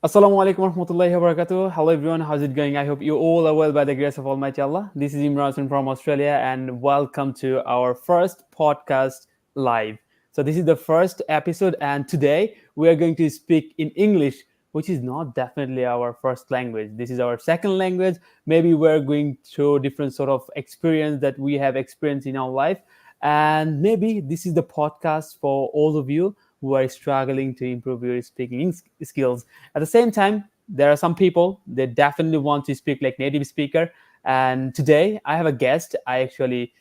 Assalamu alaikum warahmatullahi wabarakatuh. Hello everyone, how's it going? I hope you all are well by the grace of Almighty Allah. This is Imran from Australia and welcome to our first podcast live. So this is the first episode and today we are going to speak in English, which is not definitely our first language. This is our second language. Maybe we're going through different sort of experience that we have experienced in our life, and maybe this is the podcast for all of you who are struggling to improve your speaking skills. At the same time, there are some people that definitely want to speak like native speaker. And today I have a guest. I actually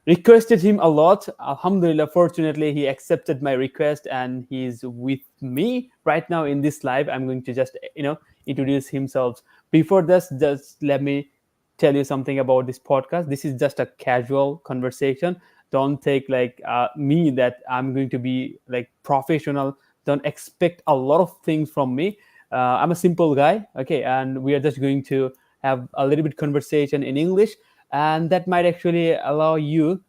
requested him a lot. Alhamdulillah, fortunately, he accepted my request and he's with me right now in this live. I'm going to just, introduce himself. Before this, just let me tell you something about this podcast. This is just a casual conversation. Don't take like me that I'm going to be like professional. Don't expect a lot of things from me. I'm a simple guy, okay, and we are just going to have a little bit conversation in English, and that might actually allow you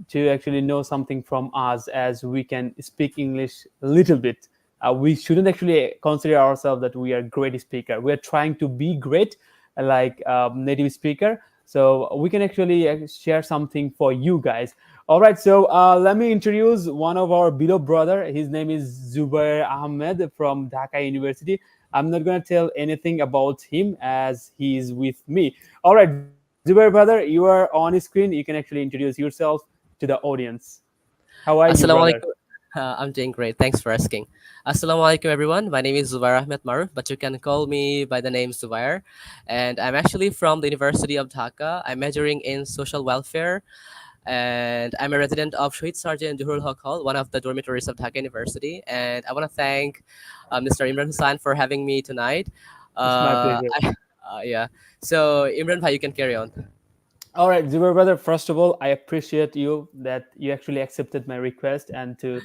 to actually know something from us as we can speak English a little bit. We shouldn't actually consider ourselves that we are great speaker. We are trying to be great, like native speaker. So we can actually share something for you guys. All right, so let me introduce one of our beloved brother. His name is Jubaer Ahmed from Dhaka University. I'm not going to tell anything about him as he is with me. All right, Zubair, brother, you are on screen. You can actually introduce yourself to the audience. How are you, Assalamu brother? alaikum. I'm doing great. Thanks for asking. Assalamu alaikum, everyone. My name is Zubair Ahmed Maruf, but you can call me by the name Zubair. And I'm actually from the University of Dhaka. I'm majoring in social welfare. And I'm a resident of Shahid Sarjan Johurul Haq Hall, one of the dormitories of Dhaka University. And I want to thank Mr. Imran Hussain for having me tonight. It's my Uh, pleasure. I, yeah. So, Imran Bhai, you can carry on. All right, Zubair, brother. First of all, I appreciate you that you actually accepted my request and to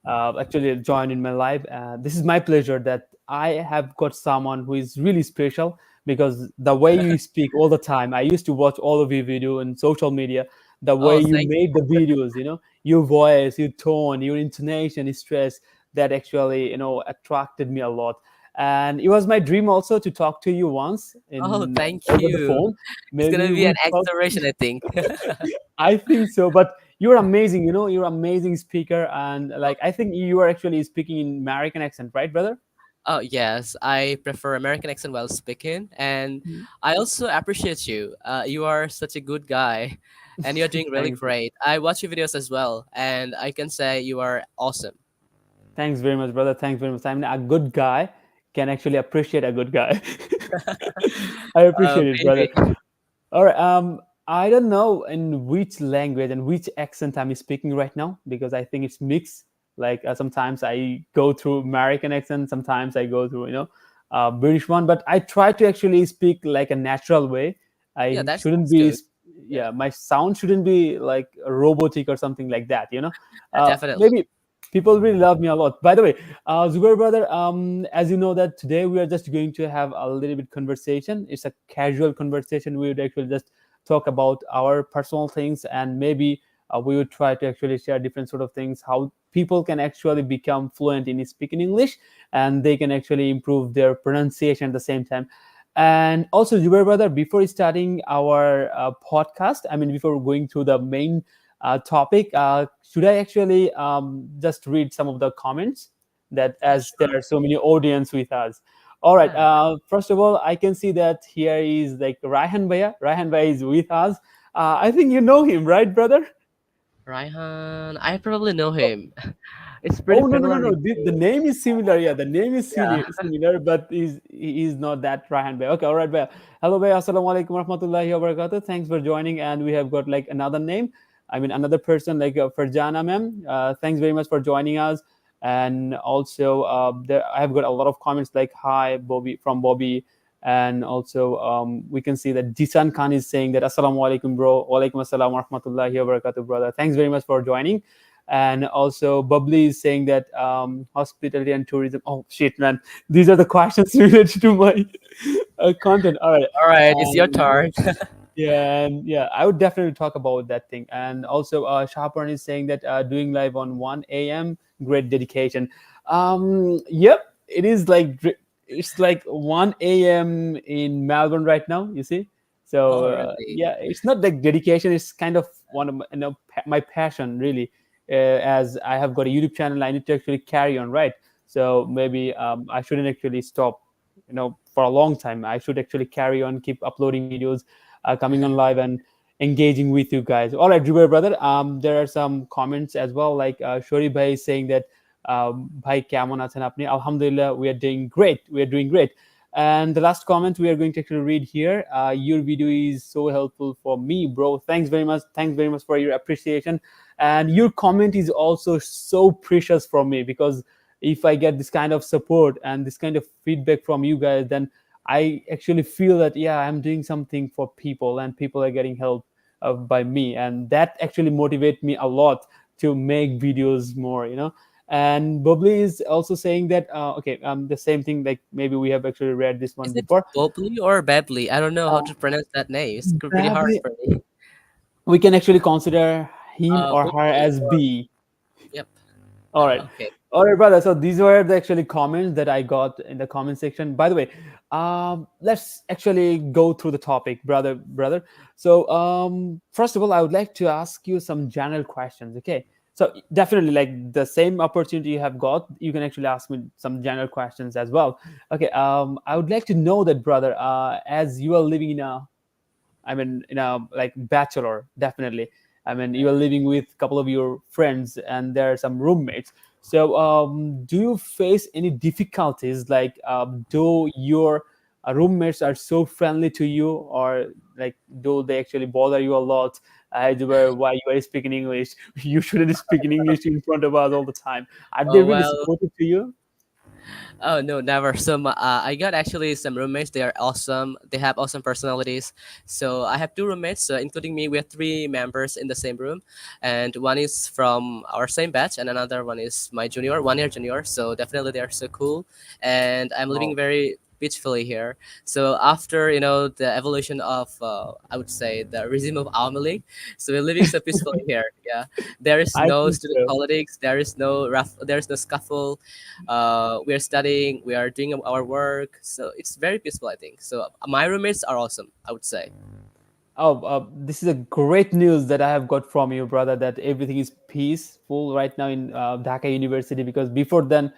actually join in my live. This is my pleasure that I have got someone who is really special because the way you speak all the time. I used to watch all of your video in social media. The way Oh, you thank made the videos, your voice, your tone, your intonation, your stress, that actually attracted me a lot. And it was my dream also to talk to you once Oh, in thank over the you. phone. It's gonna Maybe be an we talk. acceleration, I think. I think so, but you're amazing. You're amazing speaker, and like I think you are actually speaking in American accent, right, brother? Oh, yes, I prefer American accent while speaking, and I also appreciate you. You are such a good guy, and you're doing really Thanks, great. I watch your videos as well, and I can say you are awesome. thanks very much, brother. Thanks very much. I mean, a good guy can actually appreciate a good guy. I appreciate it, brother. Maybe. All right. I don't know in which language and which accent I'm speaking right now because I think it's mixed. Like sometimes I go through American accent, sometimes I go through British one. But I try to actually speak like a natural way. Yeah, I that shouldn't sounds be, good. Yeah, yeah, my sound shouldn't be like robotic or something like that. definitely. Maybe people really love me a lot. By the way, Zubair brother, as you know that today we are just going to have a little bit conversation. It's a casual conversation. We would actually just talk about our personal things and maybe we would try to actually share different sort of things how people can actually become fluent in speaking English and they can actually improve their pronunciation at the same time. And also, Zubair brother, before starting our podcast, I mean, before going to the main topic, should I actually just read some of the comments that as there Sure. are so many audience with us? All right. Yeah. First of all, I can see that here is like Raihan Bhaiya. Raihan Bhaiya is with us. I think you know him, right, brother? Raihan, I probably know Oh, him. It's pretty oh, no, no, no, familiar no. with The me. name is similar. Yeah, the name is Yeah. similar, but he is not that Raihan Bhaiya. Okay, all right, Bhaiya. Hello, Bhaiya. Assalamu alaikum warahmatullahi wabarakatuh. Thanks for joining. And we have got like another name. I mean, another person like Farjana ma'am. Thanks very much for joining us. And also, I have got a lot of comments like "Hi, Bobby" from Bobby, and also we can see that Jisan Khan is saying that "Assalamu alaikum, bro." Walaikum assalam warahmatullahi wabarakatuh, brother. Thanks very much for joining. And also, Bubbly is saying that hospitality and tourism. Oh shit, man! These are the questions related to my content. All right. All right, it's your Um, turn. yeah, and yeah, I would definitely talk about that thing. And also, Sharpen is saying that doing live on 1 a.m. Great dedication. Yep, it is like it's like 1 a.m. in Melbourne right now. You see, so Oh, really? yeah, it's not like dedication. It's kind of one of my, my passion really. As I have got a YouTube channel, I need to actually carry on, right? So maybe I shouldn't actually stop, for a long time. I should actually carry on, keep uploading videos, coming on live and engaging with you guys. All right, Jubaer brother. There are some comments as well, like Shori Bhai is saying that ভাই কেমন আছেন আপনি? Alhamdulillah, we are doing great. We are doing great. And the last comment we are going to actually read here. Your video is so helpful for me, bro. Thanks very much. Thanks very much for your appreciation. And your comment is also so precious for me, because if I get this kind of support and this kind of feedback from you guys, then I actually feel that yeah, I'm doing something for people and people are getting help by me, and that actually motivates me a lot to make videos more. And Bubbly is also saying that okay, the same thing, like maybe we have actually read this one Is it before. Bobly or Bably? I don't know how uh, to pronounce that name. It's pretty hard Bubbly, for me. we can actually consider him or her Bobly as or B. yep. All right. Okay. All right, brother. So these were the actually comments that I got in the comment section. By the way, let's actually go through the topic, brother. So first of all, I would like to ask you some general questions. Okay. So definitely, like the same opportunity you have got, you can actually ask me some general questions as well. Okay. I would like to know that, brother, as you are living in a, I mean, like bachelor, definitely. I mean, you are living with a couple of your friends, and there are some roommates. So, do you face any difficulties? Like, do your roommates are so friendly to you, or like, do they actually bother you a lot? Why you are speaking English? You shouldn't speak in English in front of us all the time. Are they Oh really well. supportive to you? Oh no, never. I got actually some roommates. They are awesome. They have awesome personalities. So I have two roommates, including me. We have three members in the same room, and one is from our same batch, and another one is my junior, 1 year junior. So definitely they are so cool, and I'm living Oh, very peacefully here. So after the evolution of I would say the regime of Amelie, so we're living so peacefully here. Yeah, there is I no think student so. politics. There is no scuffle. We are studying, we are doing our work, so it's very peaceful, I think. So my roommates are awesome, I would say. Oh, this is a great news that I have got from you, brother. That everything is peaceful right now in Dhaka University. Because before then,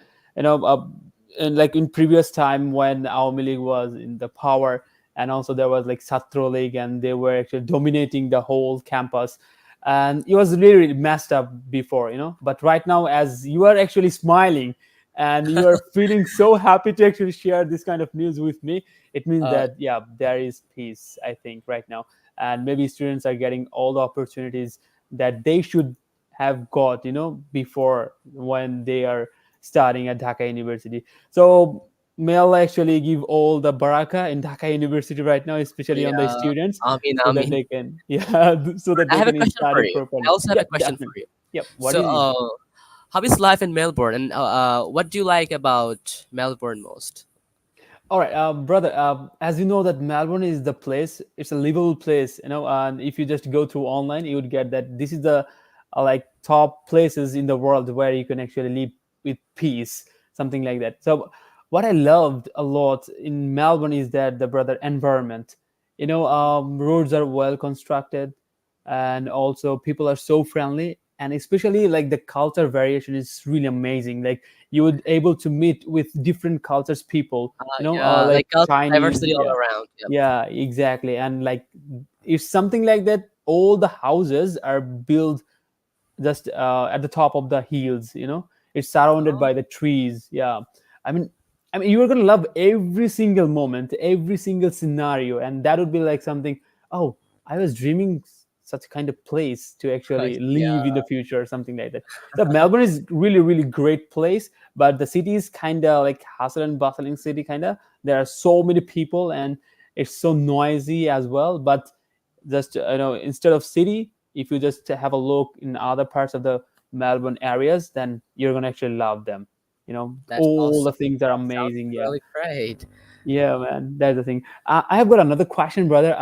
like in previous time when Awami League was in the power, and also there was like Satro League, and they were actually dominating the whole campus, and it was really messed up before. But right now, as you are actually smiling and you are feeling so happy to actually share this kind of news with me, it means uh, that yeah, there is peace, I think, right now. And maybe students are getting all the opportunities that they should have got before, when they are starting at Dhaka University. So may Allah actually give all the baraka in Dhaka University right now, especially on the yeah, students, amin so that amin. they can yeah, so that I they have a can question for study you. I properly. also have a Yep, question for definitely. you. Yep, what So is it? how is life in Melbourne, and what do you like about Melbourne most? All right, brother. As you know, that Melbourne is the place. It's a livable place. And if you just go through online, you would get that this is the like top places in the world where you can actually live with peace, something like that. So, what I loved a lot in Melbourne is that the brother environment. Roads are well constructed, and also people are so friendly, and especially like the culture variation is really amazing. Like you would able to meet with different cultures people, Yeah, like like cultural Chinese. diversity all Yeah, around. Yep. yeah, exactly. And like it's something like that. All the houses are built just at the top of the hills. It's surrounded Oh, by the trees. Yeah, i mean you're gonna love every single moment, every single scenario, and that would be like something. Oh, I was dreaming such kind of place to actually live yeah. in the future, or something like that. So Melbourne is really really great place, but the city is kind of like hustle and bustling city, kind of. There are so many people, and it's so noisy as well. But just instead of city, if you just have a look in other parts of the Melbourne areas, then you're gonna actually love them. That's All the awesome. things are Sounds amazing. Yeah, really great. yeah, man, that's the thing. I have got another question, brother.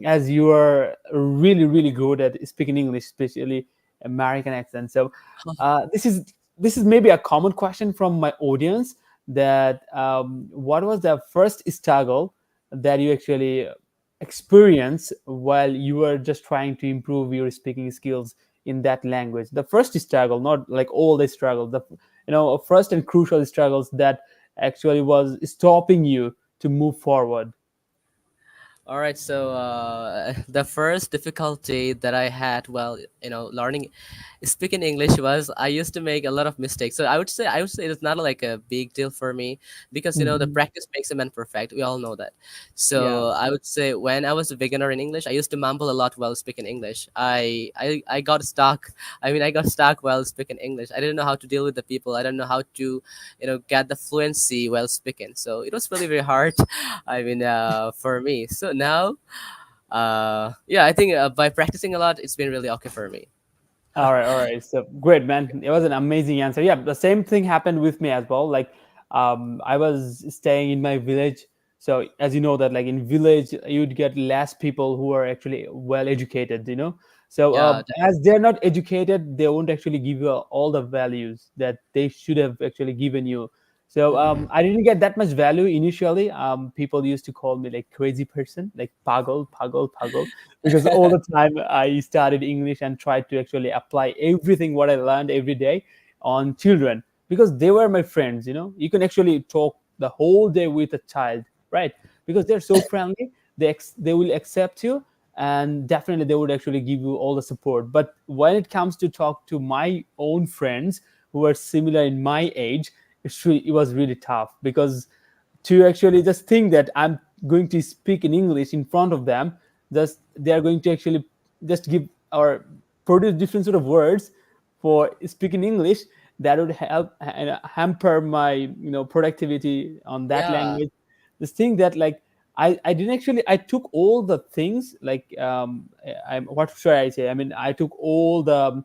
As you are really really good at speaking English, especially American accent. So this is maybe a common question from my audience, that what was the first struggle that you actually experienced while you were just trying to improve your speaking skills in that language? The first struggle, not like all the struggles, the first and crucial struggles that actually was stopping you to move forward. All right, so the first difficulty that I had while learning speaking English was I used to make a lot of mistakes. So I would say it's not like a big deal for me because the Mhm. practice makes a man perfect. We all know that. Yeah. So I would say when I was a beginner in English, I used to mumble a lot while speaking English. I got stuck. I mean, I got stuck while speaking English. I didn't know how to deal with the people. I don't know how to get the fluency while speaking. So it was really very hard. I mean, for me. So now, yeah, I think by practicing a lot, it's been really okay for me. All right, all right. So great, man. It was an amazing answer. Yeah, the same thing happened with me as well. Like, I was staying in my village. So as you know that like in village, you'd get less people who are actually well educated. So Yeah, as they're not educated, they won't actually give you all the values that they should have actually given you. So I didn't get that much value initially. People used to call me like crazy person, like pagal, pagal, pagal, because all the time I studied English and tried to actually apply everything what I learned every day on children because they were my friends. You can actually talk the whole day with a child, right? Because they're so friendly, they will accept you, and definitely they would actually give you all the support. But when it comes to talk to my own friends who are similar in my age, it was really tough because to actually just think that I'm going to speak in English in front of them, just they are going to actually just give or produce different sort of words for speaking English that would help hamper my productivity on that yeah, language. This thing that like I didn't actually I took all the things like what should I say? I mean I took all the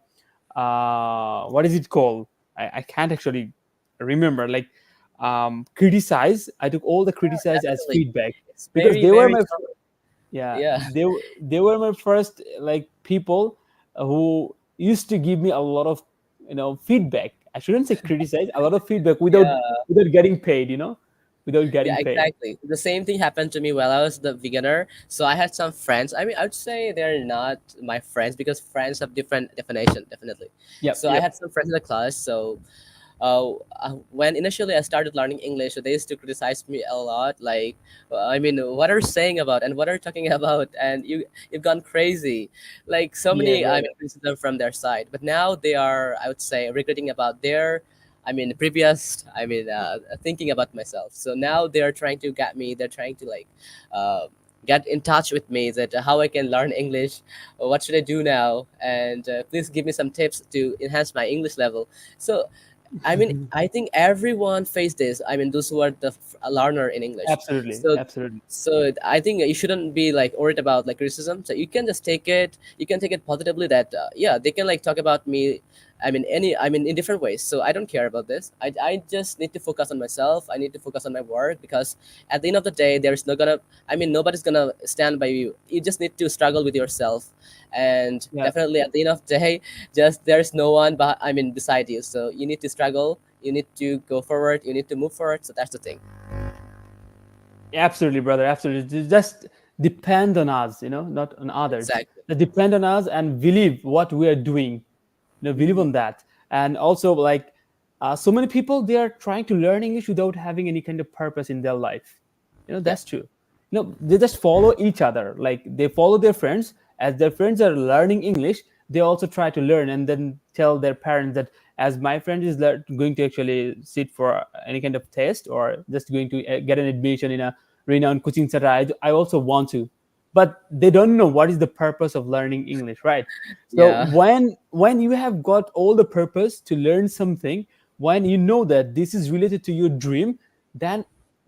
what is it called? I can't actually remember like criticize. I took all the criticize as definitely. feedback It's because very, they were very my common. yeah Yeah, they were my first like people who used to give me a lot of feedback. I shouldn't say criticize, a lot of feedback yeah. without getting paid, without Yeah, getting paid. exactly. The same thing happened to me while I was the beginner. So I had some friends. I mean, I would say they're not my friends because friends have different definition, definitely. Yep, So I yep. had some friends in the class. So when initially I started learning English, so they used to criticize me a lot. Like, I mean, what are you saying about and what are you talking about? And you've gone crazy. Like so Yeah, many, I brother. mean, criticism from their side. But now they are, I would say, regretting about their. I mean, previous. I mean, thinking about myself. So now they are trying to get me. They're trying to like, uh, get in touch with me that how I can learn English. What should I do now? And please give me some tips to enhance my English level. So I mean, I think everyone face this. I mean, those who are the learner in English. Absolutely, So, absolutely. so I think you shouldn't be like worried about like criticism. So you can just take it. You can take it positively. That yeah, they can like talk about me. I mean, I mean, in different ways. So I don't care about this. I just need to focus on myself. I need to focus on my work because at the end of the day, there's no gonna. I mean, nobody's gonna stand by you. You just need to struggle with yourself, and Yeah. definitely at the end of the day, just there's no one but I mean beside you, so you need to struggle, you need to go forward, you need to move forward, so that's the thing. Absolutely, brother. Absolutely. Just depend on us, not on others. Exactly. Just depend on us and believe what we are doing. Believe Hmm. on that. And also, like, so many people they are trying to learn English without having any kind of purpose in their life. Yep. That's true. They just follow each other. Like they follow their friends. As their friends are learning English, they also try to learn and then tell their parents that as my friend is going to actually sit for any kind of test or just going to get an admission in a renowned coaching center, I also want to. But they don't know what is the purpose of learning English, right? So Yeah. when you have got all the purpose to learn something, when you know that this is related to your dream, then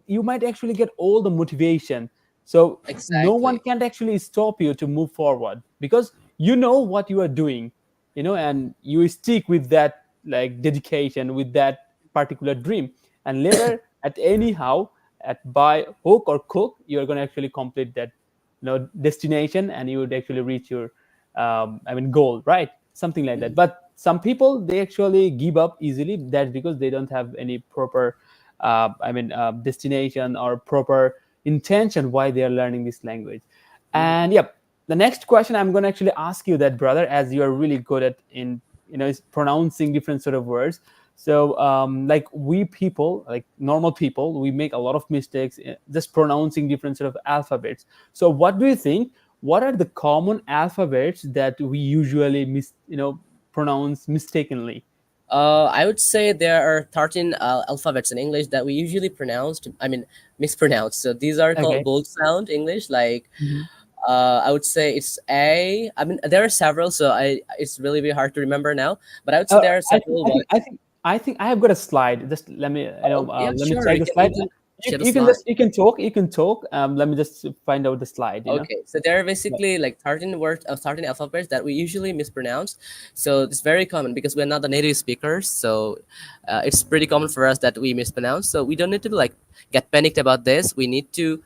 you might actually get all the motivation. So no one Exactly. can actually stop you to move forward because you know what you are doing, and you stick with that like dedication with that particular dream. And later at anyhow, at by hook or crook, you're going to actually complete that destination and you would actually reach your goal, right? Something like that. Mhm. But some people they actually give up easily. That's because they don't have any proper destination or proper intention why they are learning this language. Mhm. And yep, the next question I'm going to actually ask you that, brother, as you are really good at in is pronouncing different sort of words. So like we people, like normal people, we make a lot of mistakes just pronouncing different sort of alphabets. So what do you think, what are the common alphabets that we usually pronounce mistakenly? I would say there are 13 alphabets in English that we usually mispronounced. So these are called Okay. bold sound English. Like, Mhm. I would say it's A. I mean, there are several, so it's really very hard to remember now. But I would say Uh, there are I think several I think I ones. think I think I have got a slide. Just let me Oh, yeah, let me sure. check You the can slide. share the You can slide. just you can talk. Let me just find out the slide. Okay, so there are Yeah. basically like 13 words of 13 alphabets that we usually mispronounce. So it's very common because we're not the native speakers. So it's pretty common for us that we mispronounce. So we don't need to like get panicked about this. We need to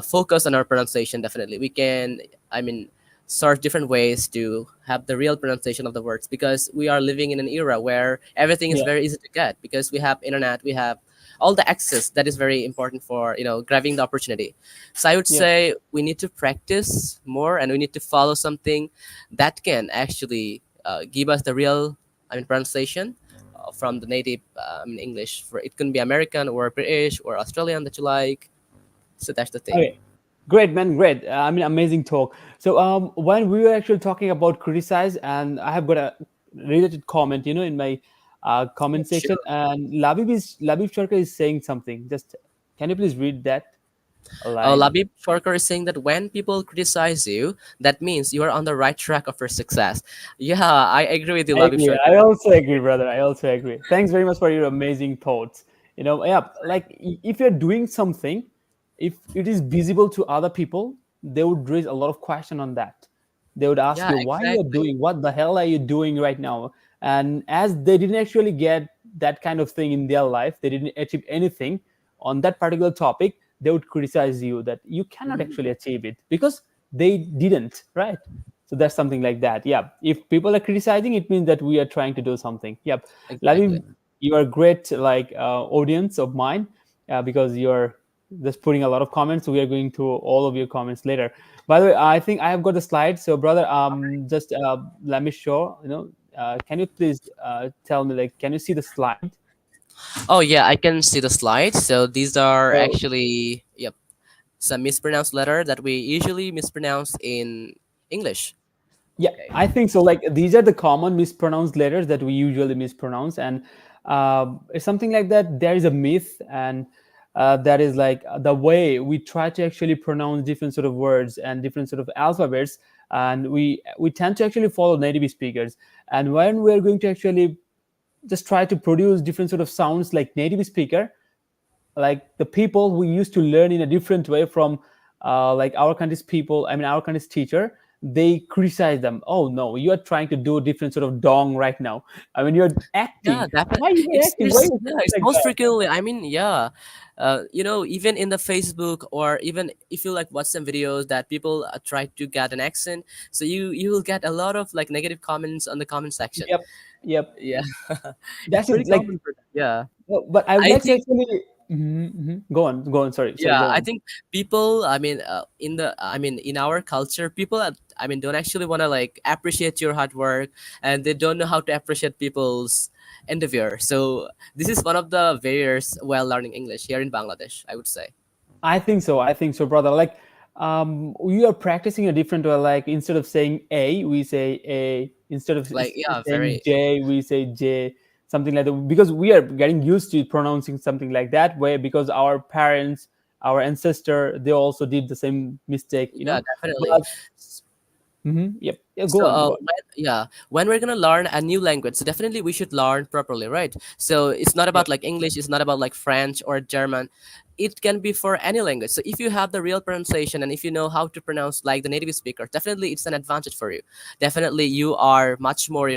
focus on our pronunciation. Definitely, we can. I mean, search different ways to have the real pronunciation of the words because we are living in an era where everything is Yeah. very easy to get because we have internet, we have all the access that is very important for grabbing the opportunity. So I would Yeah. say we need to practice more and we need to follow something that can actually give us the real, pronunciation from the native English. For it can be American or British or Australian that you like. So that's the thing. Okay. Great, man. Great. Amazing talk. So, when we were actually talking about criticize, and I have got a related comment, in my Yeah, comment section, sure. and Labib Sharka is saying something. Just can you please read that line? Labib Shorker is saying that when people criticize you, that means you are on the right track of your success. Yeah, I agree with you, I Labib agree. Shorker. I also agree, brother. I also agree. Thanks very much for your amazing thoughts. Yeah, like if you're doing something, if it is visible to other people, they would raise a lot of question on that. They would ask Yeah, you why you're exactly. doing, what the hell are you doing right now? And as they didn't actually get that kind of thing in their life, they didn't achieve anything on that particular topic, they would criticize you that you cannot Mhm. actually achieve it because they didn't, right? So that's something like that. Yeah. If people are criticizing, it means that we are trying to do something. Yep. Exactly. Lavi, you are great, like audience of mine, because you're just putting a lot of comments. So we are going through all of your comments later. By the way, I think I have got a slide. So, brother, just let me show. Can you please tell me, like, can you see the slide? Oh yeah, I can see the slides. So these are So, actually, yep, some mispronounced letter that we usually mispronounce in English. yeah, Okay. I think so. Like these are the common mispronounced letters that we usually mispronounce, and it's something like that. There is a myth, and that is like the way we try to actually pronounce different sort of words and different sort of alphabets, and we tend to actually follow native speakers. And when we are going to actually just try to produce different sort of sounds like native speaker, like the people who used to learn in a different way from like our country's people, our country's teacher, they criticize them. Oh no, you are trying to do a different sort of dong right now. You're Yeah, acting. definitely. Why you are acting? Why you Yeah, sound it's like most that? frequently. I mean, yeah, even in the Facebook or even if you like watch some videos that people try to get an accent, so you will get a lot of like negative comments on the comment section. Yep, yep. Yeah, it's That's pretty it. Like, common for that. Yeah, but I would I like to think. actually. Mhm, mhm. Go on, go on. Sorry, Yeah, go I on. think people. In our culture, people. Don't actually want to like appreciate your hard work, and they don't know how to appreciate people's endeavor. So this is one of the barriers while learning English here in Bangladesh, I would say. I think so. I think so, brother. Like, we are practicing a different way. Like, instead of saying A, we say A. Instead of Like, yeah, saying very. J, we say J. Something like that. Because we are getting used to pronouncing something like that way. Because our parents, our ancestor, they also did the same mistake. Yeah, definitely. But yep. Yeah, go So, on, go on. when we're gonna learn a new language, so definitely we should learn properly, right? So it's not Yep. about like English, it's not about like French or German. It can be for any language. So if you have the real pronunciation and if you know how to pronounce like the native speaker, definitely it's an advantage for you. Definitely you are much more,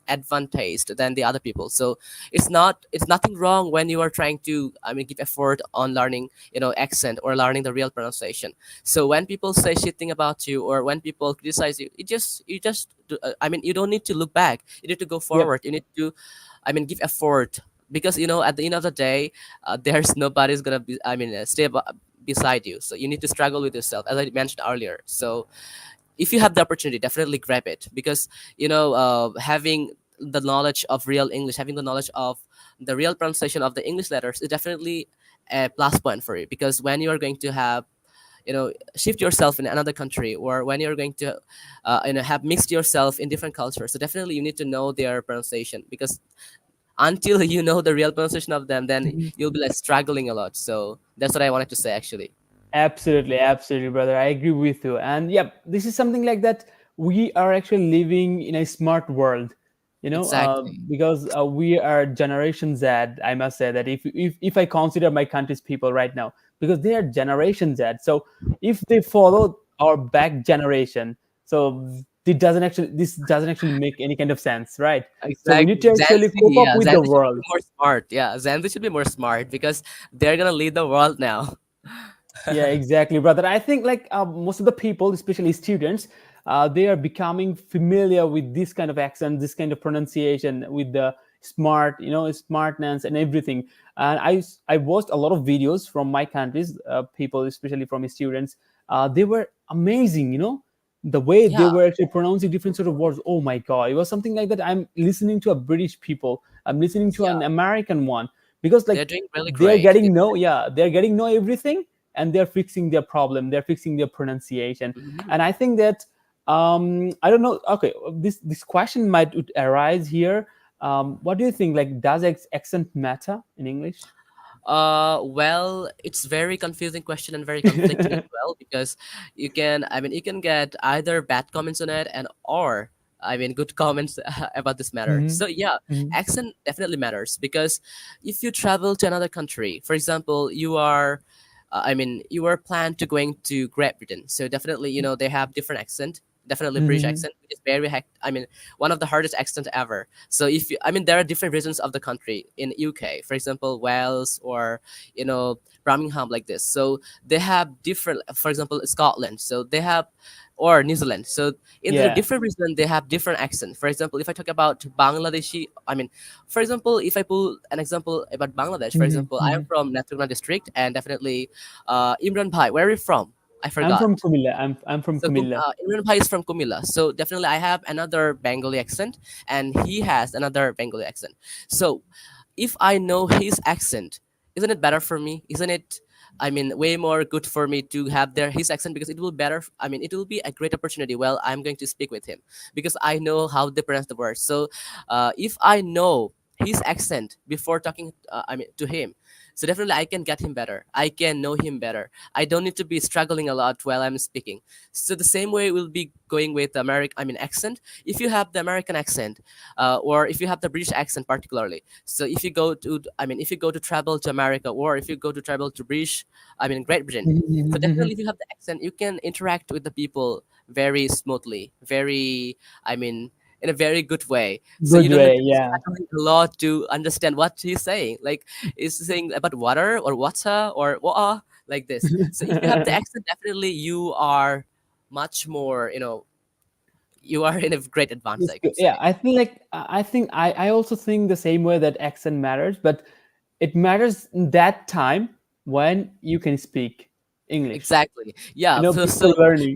advantaged than the other people. So it's nothing wrong when you are trying to give effort on learning, accent or learning the real pronunciation. So when people say shitting about you or when people criticize you, you don't need to look back. You need to go Yep. forward. You need to, give effort because at the end of the day, there's nobody's gonna be, beside you, so you need to struggle with yourself, as I mentioned earlier. So if you have the opportunity, definitely grab it, because having the knowledge of real English, having the knowledge of the real pronunciation of the English letters is definitely a plus point for you, because when you are going to have shift yourself in another country, or when you're going to have mixed yourself in different cultures, so definitely you need to know their pronunciation, because until you know the real pronunciation of them, then you'll be like struggling a lot. So that's what I wanted to say, actually. Absolutely, absolutely, brother. I agree with you. And yeah, this is something like that. We are actually living in a smart world, Exactly. because we are Generation Z. I must say that if I consider my country's people right now, because they are Generation Z. So if they follow our back generation, so this doesn't actually make any kind of sense, right? So we need Exactly. to Gen actually Z, cope up yeah, with Gen the Z should be world. more smart. Yeah, Gen Z should be more smart, because they're gonna lead the world now. Yeah, exactly, brother. I think like most of the people, especially students, they are becoming familiar with this kind of accent, this kind of pronunciation, with the smartness and everything. And I watched a lot of videos from my countries, people, especially from students. They were amazing, the way they Yeah, were actually pronouncing different sort of words. Oh my god, it was something like that. I'm listening to a British people, I'm listening to an yeah, American one, because like they're doing really they're great. getting know, yeah, they're getting know everything, and they're fixing their problem, they're fixing their pronunciation. Mhm. And I think that I don't know, okay, this question might arise here. What do you think, like, does accent matter in English? Well, it's very confusing question and very conflicting as well, because you can get either bad comments on it, and or good comments about this matter. Hmm. So yeah, Hmm. accent definitely matters, because if you travel to another country, for example, you are planned to going to Great Britain, so definitely they have different accent. Definitely British Hmm. accent, which is one of the hardest accent ever. So if you, there are different regions of the country in UK, for example, Wales, or Birmingham, like this. So they have different, for example, Scotland. So they have, or New Zealand. So in their Yeah. different region, they have different accent. For example, if I talk about Bangladeshi, for example, if I pull an example about Bangladesh, for Hmm. example, I am Hmm. from Natuna district, and definitely Imran Bhai. Where are you from? I I'm forgot. from Kumilla. I'm from So Kumilla. Imran Bhai is from Kumila. So definitely I have another Bengali accent, and he has another Bengali accent. So if I know his accent, isn't it better for me? Isn't it? Way more good for me to have his accent, because it will better. It will be a great opportunity. Well, I'm going to speak with him, because I know how they pronounce the words. So, if I know his accent before talking, to him, so definitely I can get him better. I can know him better. I don't need to be struggling a lot while I'm speaking. So the same way we'll be going with the accent. If you have the American accent, or if you have the British accent particularly. So if you go to, if you go to travel to America, or if you go to travel to Great Britain. So Hmm. definitely, if you have the accent, you can interact with the people very smoothly, in a very good way. So Good you don't need way, to be yeah. struggling a lot to understand what he's saying. Like, he's saying about water, or water, or water, like this. So if you have the accent, definitely you are much more, you are in a great advance, I could Yeah, say. I think like I also think the same way that accent matters, but it matters in that time when you can speak English. Exactly. Yeah. So Before learning.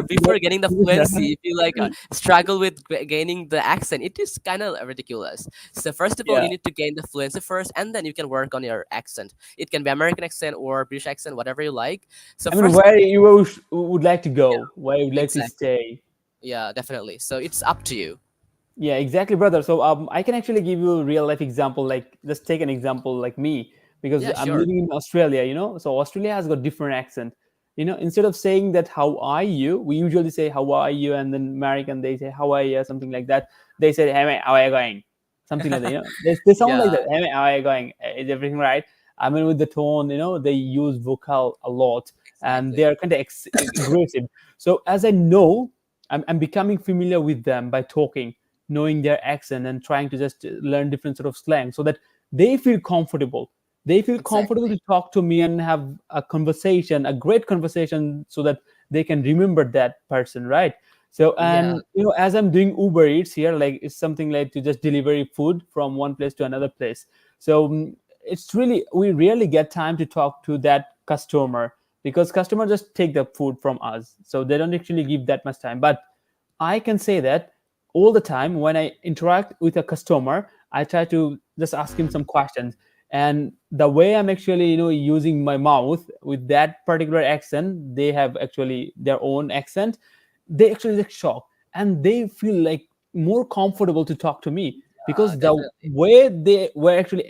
before getting the Yeah. fluency, if you struggle with gaining the accent, it is kind of ridiculous. So first of all, Yeah. you need to gain the fluency first, and then you can work on your accent. It can be American accent or British accent, whatever you like. So I mean, first, where you would like to go, where you would like to exactly. stay. Yeah, definitely. So it's up to you. Yeah, exactly, brother. So I can actually give you a real life example. Like, just take an example like me, because Yeah, I'm sure. living in Australia. So Australia has got different accent. Instead of saying that how are you, we usually say how are you, and then American they say how are you, something like that. They say hey mate, how are you going, something like that. They sound like Yeah, that. Hey mate, how are you going? Is everything right? I mean, with the tone, they use vocal a lot, and they exactly. are kind of aggressive. So as I know, I'm becoming familiar with them by talking, knowing their accent, and trying to just learn different sort of slang, so that they feel comfortable. They feel comfortable to Exactly. talk to me and have a conversation, a great conversation, so that they can remember that person, right? So, Yeah. and as I'm doing Uber Eats here, like it's something like to just deliver food from one place to another place. So it's really, we rarely get time to talk to that customer, because customer just take the food from us, so they don't actually give that much time. But I can say that all the time when I interact with a customer, I try to just ask him some questions. And the way I'm actually, using my mouth with that particular accent, they have actually their own accent. They actually get shocked, and they feel like more comfortable to talk to me, because the Definitely. way they were actually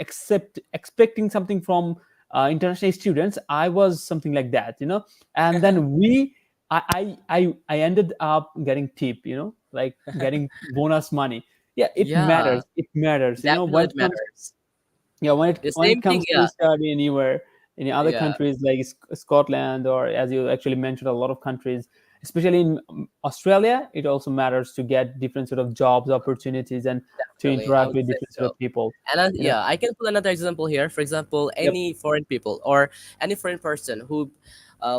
expecting something from international students, I was something like that, and then I ended up getting tip, like getting bonus money. Yeah, it Yeah, matters. It matters. When definitely it it comes, matters. yeah, when it The when same it thing, comes to yeah, study anywhere in other yeah, countries like Scotland, or as you actually mentioned, a lot of countries, especially in Australia, it also matters to get different sort of jobs opportunities and to definitely. I interact would with say different sort so. of people. And You know. yeah, I can put another example here. For example, Yep. any foreign people or any foreign person who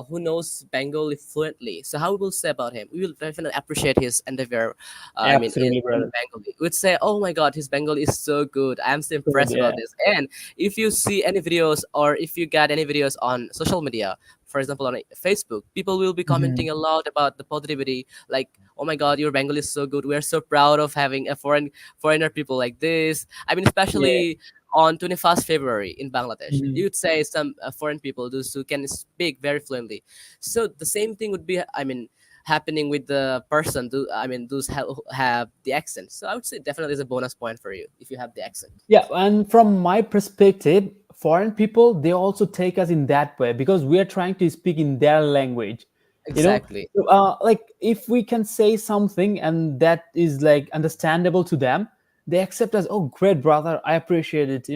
knows Bengali fluently. So how we will say about him? We will definitely appreciate his endeavor. Absolutely, In brother. Bengali, we would say, "Oh my God, his Bengali is so good. I am so Good. impressed Yeah. about this." And if you see any videos or if you get any videos on social media, for example on Facebook, people will be Mhm. commenting a lot about the positivity, like, "Oh my God, your Bengali is so good. We are so proud of having a foreigner people like this." I mean, Yeah. especially on 21st February in Bangladesh, Mhm. you would say some foreign people, those who can speak very fluently. So the same thing would be, I mean, happening with the person, those who have the accent. So I would say definitely is a bonus point for you if you have the accent. Yeah, and from my perspective, foreign people, they also take us in that way, because we are trying to speak in their language. You know, Exactly. So, like if we can say something and that is like understandable to them, they accept us. Oh, great, brother, I appreciate it.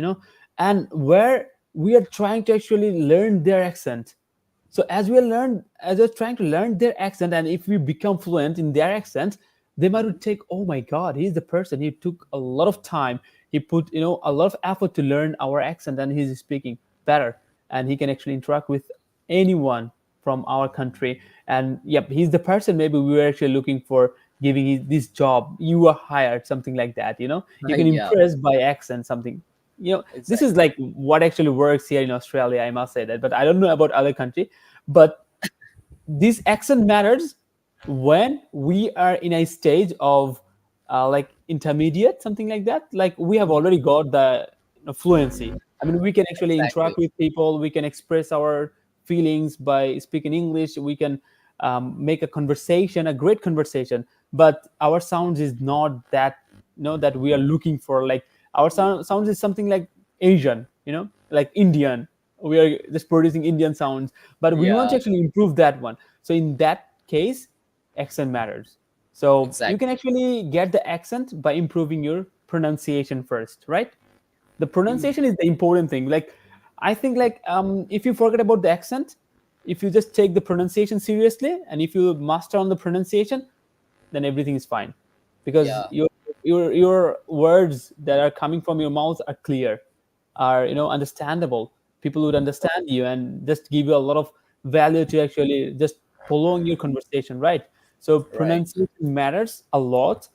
And where we are trying to actually learn their accent, so as we're trying to learn their accent, and if we become fluent in their accent, they might would take, oh my God, he's the person. He took a lot of time. He put, a lot of effort to learn our accent, and he's speaking better, and he can actually interact with anyone from our country. And yep, he's the person maybe we were actually looking for, giving this job. You were hired, something like that. You can Yeah, impress by accent, something. This is exactly. like what actually works here in Australia, I must say that, but I don't know about other country. But this accent matters when we are in a stage of like intermediate, something like that. Like we have already got the fluency. I mean, we can actually interact Exactly. with people. We can express our feelings by speaking English. We can make a conversation, a great conversation. But our sounds is not that, that we are looking for. Like our sounds is something like Asian, like Indian. We are just producing Indian sounds, but we want to Yeah, actually improve that one. So in that case, accent matters. So you can exactly. actually get the accent by improving your pronunciation first, right? The pronunciation is the important thing. Like I think, like if you forget about the accent, if you just take the pronunciation seriously, and if you master on the pronunciation, then everything is fine, because Yeah, your words that are coming from your mouth are clear, are understandable. People would understand you and just give you a lot of value to actually just prolong your conversation, right? So right. pronunciation matters a lot,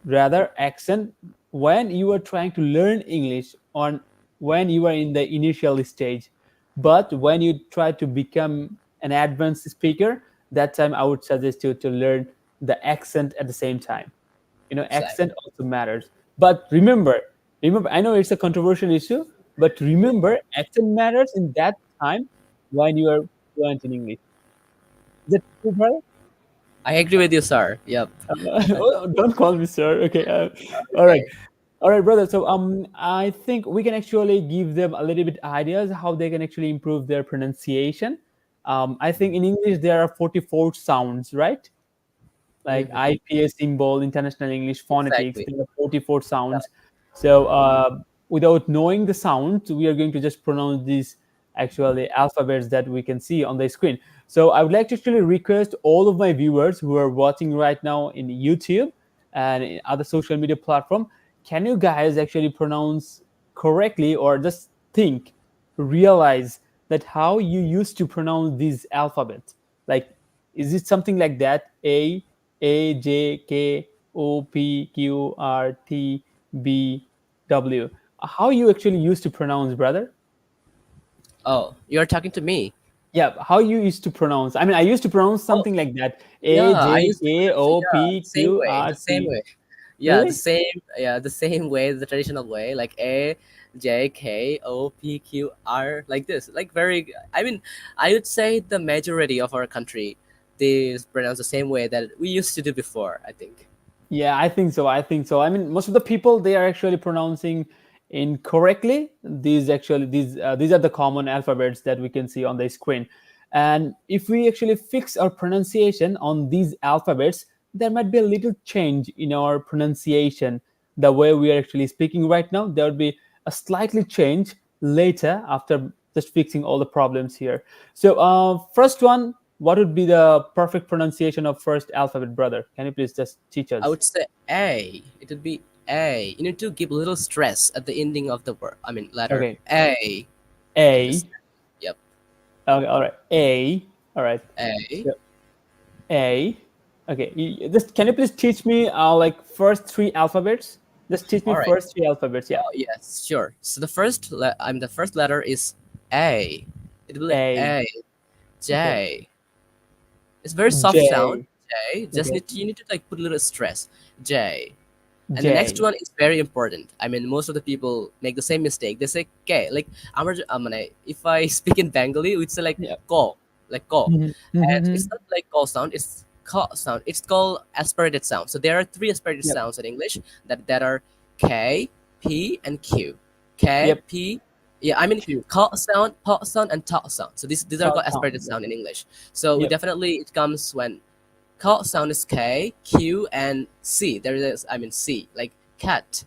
rather accent, when you are trying to learn English, on when you are in the initial stage. But when you try to become an advanced speaker, that time I would suggest you to learn the accent at the same time. Accent Exactly. also matters. But remember, I know it's a controversial issue, but remember, accent matters in that time when you are fluent in English. Is that true, brother? I agree with you, sir. Yep. Oh, don't call me sir. Okay. All right. Okay. All right, brother. So I think we can actually give them a little bit ideas how they can actually improve their pronunciation. I think in English there are 44 sounds, right? Like Hmm. IPS symbol, International English Phonetics. Exactly. There are 44 Yeah. sounds. So without knowing the sound, we are going to just pronounce these actually alphabets that we can see on the screen. So I would like to actually request all of my viewers who are watching right now in YouTube and in other social media platform, can you guys actually pronounce correctly, or just think, realize that how you used to pronounce these alphabets? Like, is it something like that? A J K O P Q R T B W. how you actually used to pronounce, brother? Oh, you're talking to me. Yeah, how you used to pronounce. I mean, I used to pronounce Oh, something like that. yeah, A I J used to K pronounce it. O Yeah, P the same Q way, R the same T. way. Yeah, the Really? same. Yeah, the same way, the traditional way, like AJKOPQR, like this, like very. I mean, I would say the majority of our country, they pronounce the same way that we used to do before. I think. Yeah, I think so. I think so. I mean, most of the people they are actually pronouncing incorrectly. These are the common alphabets that we can see on the screen. And if we actually fix our pronunciation on these alphabets, there might be a little change in our pronunciation. The way we are actually speaking right now, there will be a slightly change later after just fixing all the problems here. So, first one, what would be the perfect pronunciation of first alphabet, brother? Can you please just teach I us? would say A. It would be A. You need to give a little stress at the ending of the word. I mean, letter Okay, A. Like this. A. Yep. Okay, all right. A. All right. A. So A. Okay. Just can you please teach me like first three alphabets? Just teach me All right. first three alphabets. Yeah. Oh yes, sure. So the first letter is A. It will be A. A. Okay. J. It's very soft sound. J. J. Just Okay. need you need to like put a little stress. J. And the next J. one is very important. I mean, most of the people make the same mistake. They say K. Like if I speak in Bengali, it's like Yeah. ko, like ko, Mhm, and mhm, it's not like ko sound. It's ka sound. It's called aspirated sound. So there are three aspirated Yep. sounds in English that are K, P, and Q. K, Yep. P. Yeah, I mean Q. ka sound, pa sound, and ta sound. So these are Top called sound. aspirated Yep. sound in English. So we Yep. definitely it comes when Ka sound is K, Q, and C. There is, I mean, C, like cat,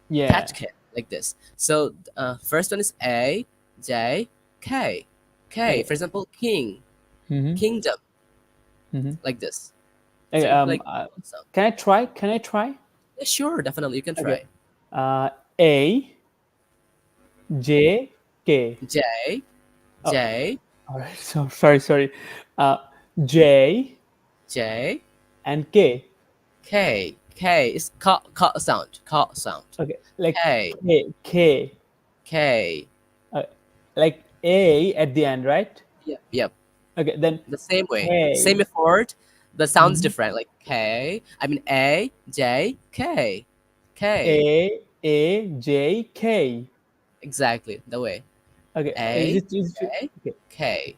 Yeah. cat, like this. So first one is A, J, K. K, Okay. for example, king, Mm-hmm. kingdom, Mm-hmm. like this. Okay. So it like sound. Can I try? Can I try? Yeah, sure, definitely, you can Okay. try. A. J. K. J, Oh, J, all right. So sorry. Uh, J J, and K. K. K is ka sound, ka sound. Okay, like K, K. K. Uh, like A at the end, right? Yep, yep. Okay, then The same way, same K. effort, the sounds Mhm. different. Like K, I mean A, J, K, K. J K. Exactly the way. Okay, A, is it J, okay? K.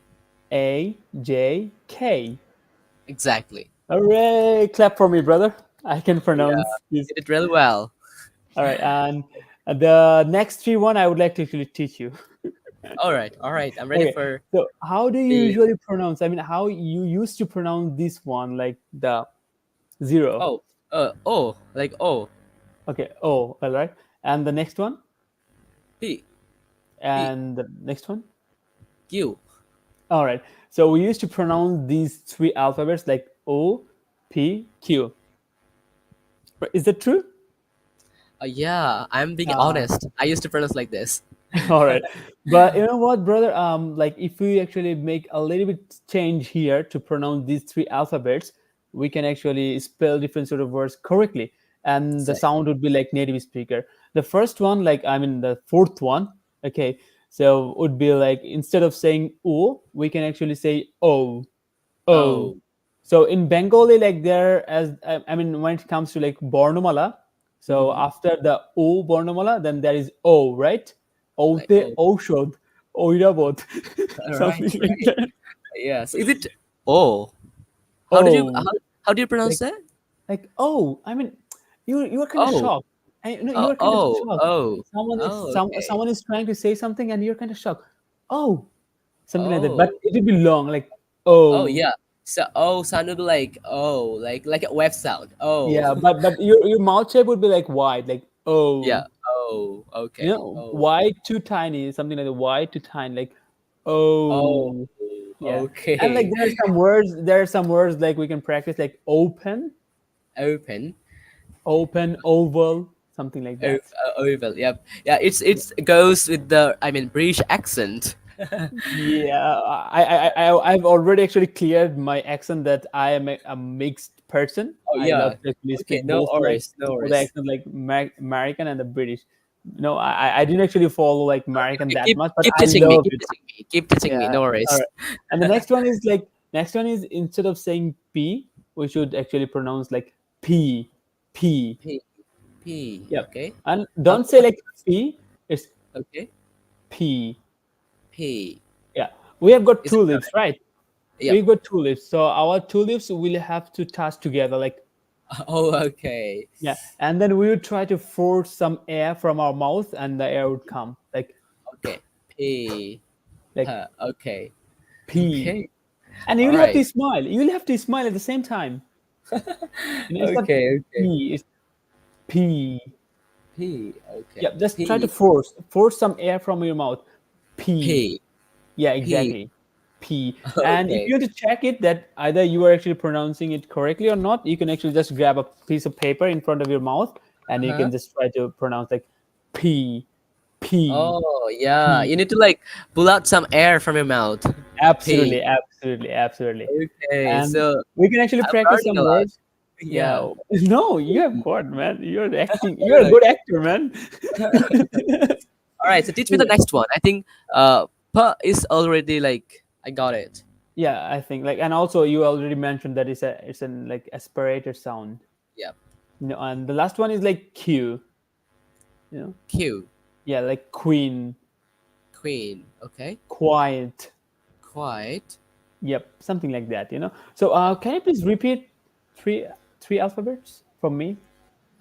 A J K. Exactly. Hooray! Clap for me, brother. I can Yeah, pronounce this. you did it really well. All right, and the next three one I would like to actually teach you. All right. I'm ready Okay, for so how do you the usually pronounce? I mean, how you used to pronounce this one, like the zero? oh, O, like O, Okay, oh, all right. And the next one, P, P, and the next one. Q. All right. So we used to pronounce these three alphabets like O, P, Q. Right, is that true? Yeah, I'm being Uh, honest. I used to pronounce like this. all right. But you know what, brother? Like if we actually make a little bit change here to pronounce these three alphabets, we can actually spell different sort of words correctly, and the Say, sound would be like native speaker. The first one, like I mean, the fourth one. Okay, so would be like instead of saying O, we can actually say O. Oh, oh, so in Bengali, like there, as I mean, when it comes to like Bornomala, so hmm, after the O Bornomala, then there is O, right? like Ote oh, Oshod, Oirabot, right, something like right. that. Yes. Is it O? How did you Oh, how do you pronounce like that? oh, I mean, you are kind of Oh, shocked. You are kind of shocked. oh, okay. Someone is trying to say something, and you're kind of shocked. Oh, something like that. But Oh, it would be long, like oh oh. yeah. So oh sounded like oh, like a web sound. Oh, Yeah, but your mouth shape would be like wide, like yeah. oh, Oh, okay. Oh, wide too tiny, something like that. Wide too tiny, like oh, oh, yeah. And like okay. there are some words like we can practice, like open, Open. oval, something like that. Oval. Yep. Yeah. It's goes with the I mean British accent. Yeah, I've already actually cleared my accent that I am a mixed person. Oh I love yeah. to actually Okay. speak No both the worries. No both the worries. accent, like American and the British. No, I didn't actually follow like American Okay, that keep much, but keep I teaching me. love Keep it. teaching me. Keep teaching me. Yeah. No All worries. right. And the next one is instead of saying P, we should actually pronounce like P. P. P P. Yep. Okay. And How don't to say pronounce? like P, it's Okay. P. P. Yeah. We have got Is it two lips, correct? right? Yep. We've got two lips. So our two lips will have to touch together, like Oh, okay. yeah. And then we would try to force some air from our mouth and the air would come. Okay. P. Like Huh. Okay. P. Okay. And All you'll have right. to smile. You'll have to smile at the same time. It's not Okay. Okay. P, it's P. P. Okay. Yeah, just try to P. force some air from your mouth. P. P. Yeah, P. exactly. P. And if Okay. you want to check it that either you are actually pronouncing it correctly or not, you can actually just grab a piece of paper in front of your mouth and you Huh? can just try to pronounce like P, P, Oh, yeah. P. You need to like pull out some air from your mouth. P. Absolutely, absolutely, absolutely. Okay. And So we can actually I'm practice learning a some lot. words. Yeah. Yeah. No, you have got, man. You're acting. You're a Okay. good actor, man. All right. So teach me the Yeah. next one. I think P is already like I got it. Yeah, I think like, and also you already mentioned that it's an like aspirated sound. Yep. And the last one is like Q. You know, Q. yeah, like queen, Queen. Okay. quiet. Quiet. Yep, something like that. So, can you please repeat three three alphabets from me?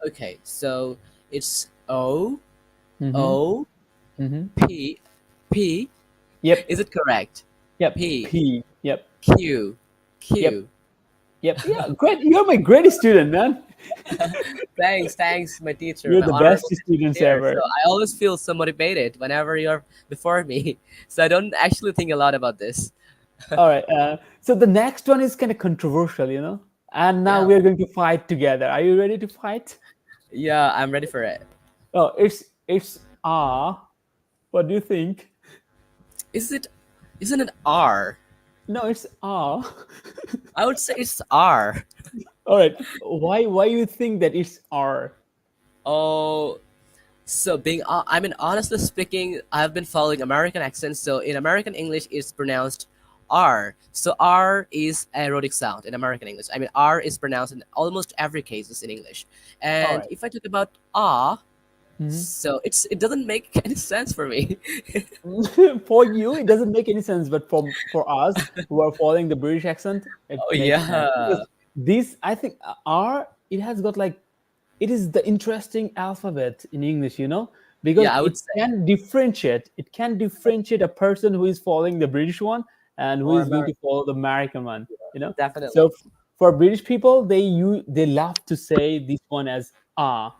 Okay. So it's O Mm-hmm. O Mm-hmm. P P. Yep. Is it correct? Yep. P P. Yep. Q Yep. Q. Yep. Yeah. Great. You're my greatest student, man. Thanks, my teacher, You're my the best honorable teacher students here. So ever. I always feel so motivated whenever you're before me. So I don't actually think a lot about this. All right. So the next one is kind of controversial. And now Yeah, we're going to fight together. Are you ready to fight? yeah, I'm ready for it. Oh, it's R. What do you think? Is it? Isn't it R? No, it's R. I would say it's R. All right. Why you think that it's R? Oh, so I mean, honestly speaking, I've been following American accents. So in American English, it's pronounced R. So R is a rhotic sound in American English. I mean, R is pronounced in almost every cases in English. All And right. if I talk about R, Mhm. so it doesn't make any sense for me. For you, it doesn't make any sense, but for us who are following the British accent, it Oh makes sense yeah, because this, I think, R, it has got like, it is the interesting alphabet in English, because yeah, I would it say can differentiate. It can differentiate a person who is following the British one and who or is going to American, follow the American one. So definitely. for British people, they love to say this one as ah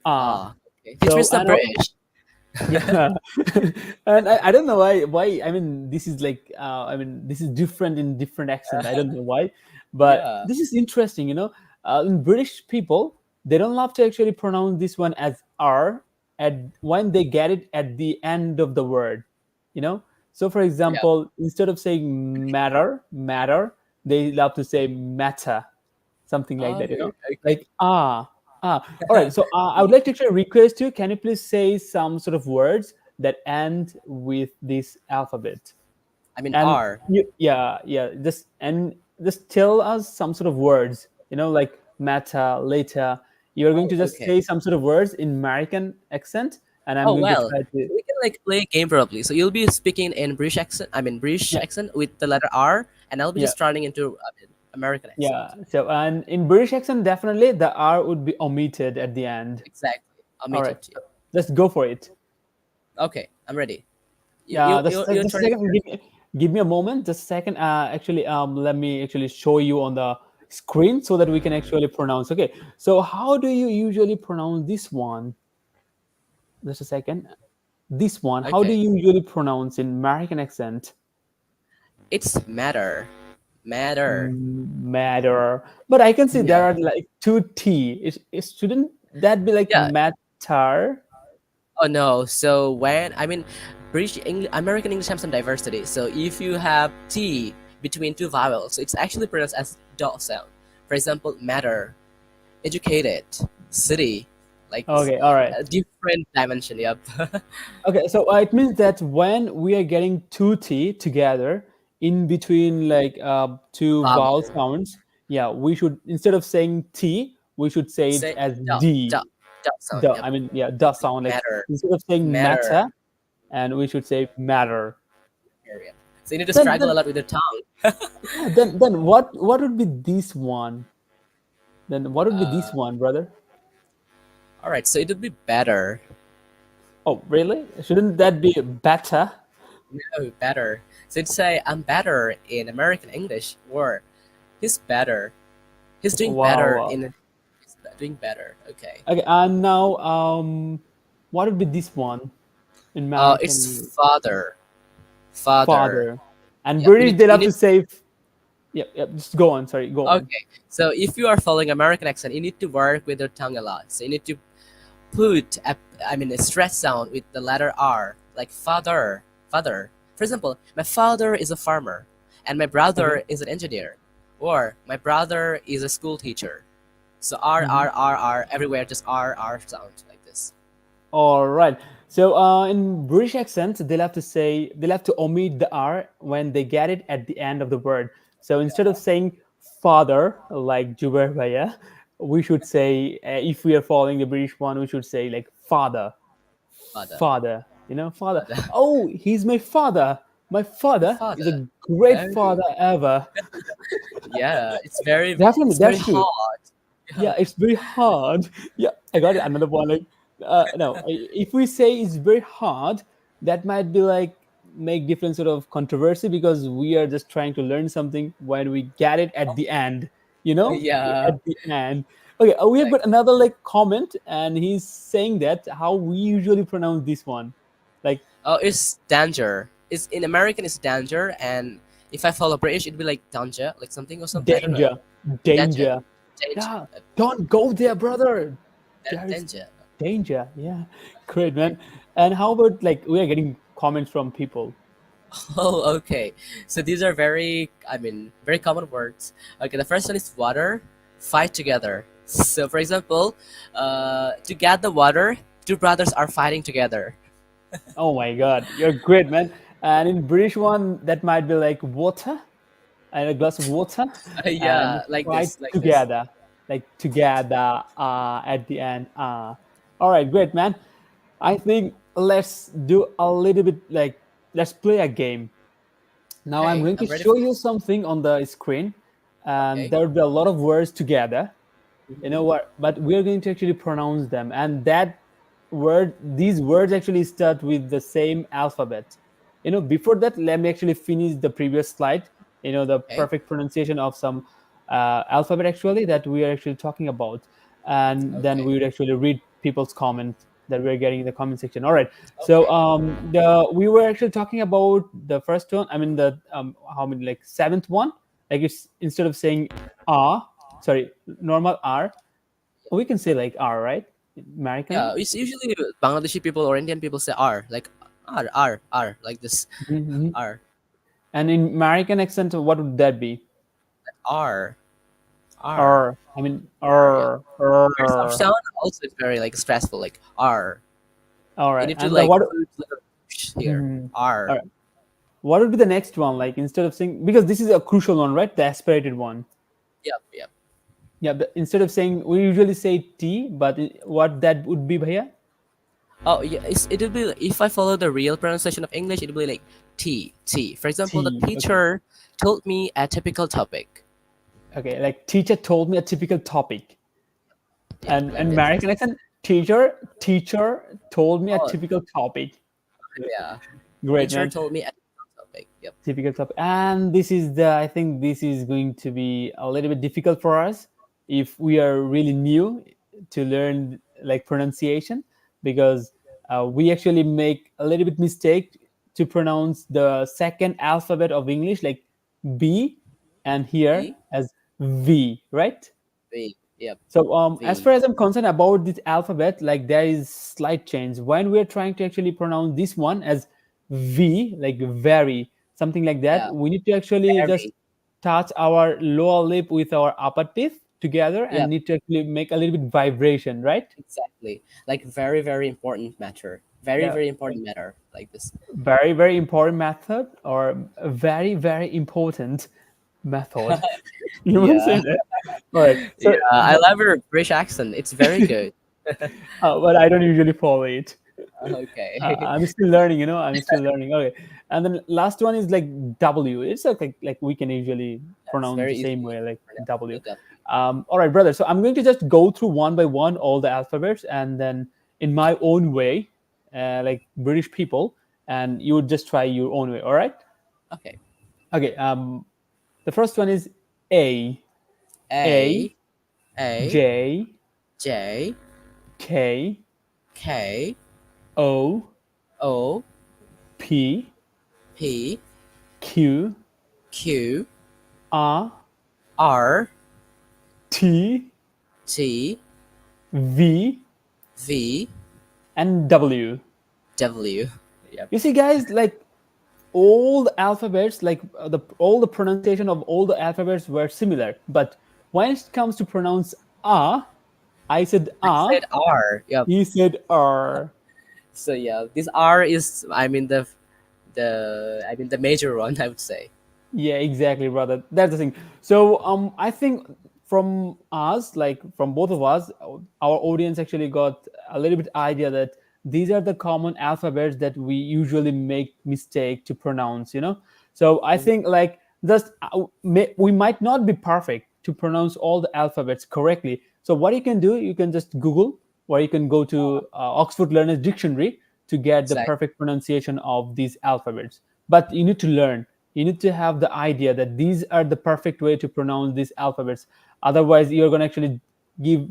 ah. Ah, okay. Teach me So some British. yeah, and I don't know why. I mean, this is like this is different in different accent. I don't know why, but Yeah, this is interesting. In British people, they don't love to actually pronounce this one as R at when they get it at the end of the word. You know. So, for yeah. example, instead of saying matter, they love to say matter, something like Oh, that. okay. Like all right. So I would like to actually request you. Can you please say some sort of words that end with this alphabet? I mean And R. yeah. Just tell us some sort of words. Like meta, later. You are going Oh, to just okay. say some sort of words in American accent, and I'm Oh going to well, try to we can like play a game probably. So you'll be speaking in British accent. I mean British yeah accent with the letter R, and I'll be yeah just turning into American yeah. accent. So and in British accent, definitely the R would be omitted at the end. Exactly. I'll All meet right. it. So let's go for it. Okay, I'm ready. You Yeah, you just, you just you're just a turning second. first. Give me a moment. Just a second. Actually, let me actually show you on the screen so that we can actually pronounce. Okay. So, how do you usually pronounce this one? Just a second. This one. How do Okay, you usually pronounce in American accent? it's matter. Matter. But I can see Yeah. there are like two T. Shouldn't that be like Yeah. matter? Oh no. So when I mean American English have some diversity. So if you have T between two vowels, it's actually pronounced as dot sound. For example, matter, educated, city. like this Okay, all right. different dimension. Yep. Okay, so it means that when we are getting two T together in between like two vowel Vowel. sounds, yeah, we should instead of saying T, we should say it Say as da D. da da sound. The Yep. I mean, yeah, the sound like Matter. instead of saying Matter. matter, and we should say matter. Area. So you need to struggle a Then lot with your tongue. yeah, then what would be this one? Then what would be this one, brother? All right. So it would be better. Oh, really? Shouldn't that be better? No, better. So you'd say I'm better in American English, or he's better. He's doing Wow, better wow. in. He's doing better. Okay. Okay, and now what would be this one in American? It's father. Father. Father. And Yep. British, they'll You have need. to say, yep, yep, just go on. Sorry, go on. Okay. So if you are following American accent, you need to work with your tongue a lot. So you need to put a stress sound with the letter R, like father, father. For example, my father is a farmer, and my Okay. brother is an engineer, or my brother is a school teacher. So R Mhm. R R R everywhere, just R R sound like this. All right. So in British accents, they'll have to omit the R when they get it at the end of the word. So instead of saying father like Jubaer Bhaiya, we should say if we are following the British one, we should say like father, Father, father. Father. father, Oh, he's my father. My my father is father. a great Oh, father ever. yeah, Definitely, it's very that's true. hard. Yeah, Yeah, it's very hard. Yeah, I got it. Another one. Like, no, if we say it's very hard, that might be like make different sort of controversy because we are just trying to learn something when we get it at the end. yeah, At the end. Okay, we have got exactly. another like comment, and he's saying that how we usually pronounce this one, like Oh, it's danger. It's in American, it's danger, and if I follow British, it'd be like danger, like something or something. I don't know. danger, Danger, danger. danger, Yeah, don't go there, brother. there's There is danger. danger. Yeah, great, man. And how about like we are getting comments from people? Oh, okay. So these are very common words. Okay, the first one is water. Fight together. So, for example, to get the water, two brothers are fighting together. Oh my God, you're great, man. And in British one, that might be like water and a glass of water and Yeah, like fight this, like this. together, like together at the end. All right, great, man. I think let's do a little bit like let's play a game. Now I'm Okay, going to I'm ready show for you this. something on the screen, and Okay. there will be a lot of words together. You Hmm. know what? But we're going to actually pronounce them, and these words actually start with the same alphabet. Before that, let me actually finish the previous slide. The Okay. perfect pronunciation of some alphabet actually that we are actually talking about, and then Okay. we would actually read people's comments that we're getting in the comment section. All right. So Okay. the we were actually talking about the first one. I mean the how many like seventh one. Like it's instead of saying R, sorry, normal R, we can say like R, right? American one. Yeah, it's usually Bangladeshi people or Indian people say R, like R, like this. Mhm. R, And in American accent, what would that be? R, R, R. I mean R. Yeah. R. Our R. sound also is very like stressful, like R. All You right. need to And like what? put little here. Mhm. All R. right. What would be the next one? Like instead of saying because this is a crucial one, right? The aspirated one. Yep, yep. Yeah. Instead of saying we usually say T, but what that would be, bhaiya? Oh yeah, it'll be if I follow the real pronunciation of English, it'll be like T. For example, the T. Okay. teacher told me a typical topic. Okay. Like teacher told me a typical topic, Yep, and like this. American accent. Teacher told me a Oh typical topic. yeah, Great, teacher man. told me a typical topic. Yep. Typical topic. And this is the I think this is going to be a little bit difficult for us if we are really new to learn like pronunciation because we actually make a little bit mistake to pronounce the second alphabet of English like B and here V, as V, right? V. Yep, So as V. far as I'm concerned about this alphabet, like there is slight change when we're trying to actually pronounce this one as V, like very, something like that. Yeah, We need to actually just very. touch our lower lip with our upper teeth, together Yeah, and need to actually make a little bit vibration, right? exactly. Like very, very important matter. Very, Yeah, very important matter like this. very, very important method, or a very, very important method. You want to Yeah. say that? All right. Yeah, So, I love your British accent. It's very good. but I don't usually follow it. Okay. I'm still learning, I'm still learning. Okay. And then last one is like W. It's like we can usually It's pronounce the very same easy way, like to pronounce. W. Look up. All right, brother. So I'm going to just go through one by one all the alphabets, and then in my own way, like British people, and you would just try your own way. All right. Okay. Okay. The first one is A. A. A, A, J. J, K. K, O. O, P. P, Q. Q, R. R, T. T, V. V, And W. W. Yep. You see, guys, like all the alphabets, like all the pronunciation of all the alphabets were similar. But when it comes to pronounce ah, I said I said ah, R. Yep. he said r. So yeah, this R is the major one, I would say. Yeah, exactly, brother. That's the thing. So I think from us, like from both of us, our audience actually got a little bit idea that these are the common alphabets that we usually make mistake to pronounce. So I Mhm. think like just we might not be perfect to pronounce all the alphabets correctly. So what you can do, you can just Google, or you can go to Oxford Learner's Dictionary to get the Exactly. perfect pronunciation of these alphabets. But you need to learn, you need to have the idea that these are the perfect way to pronounce these alphabets. Otherwise you're going to actually give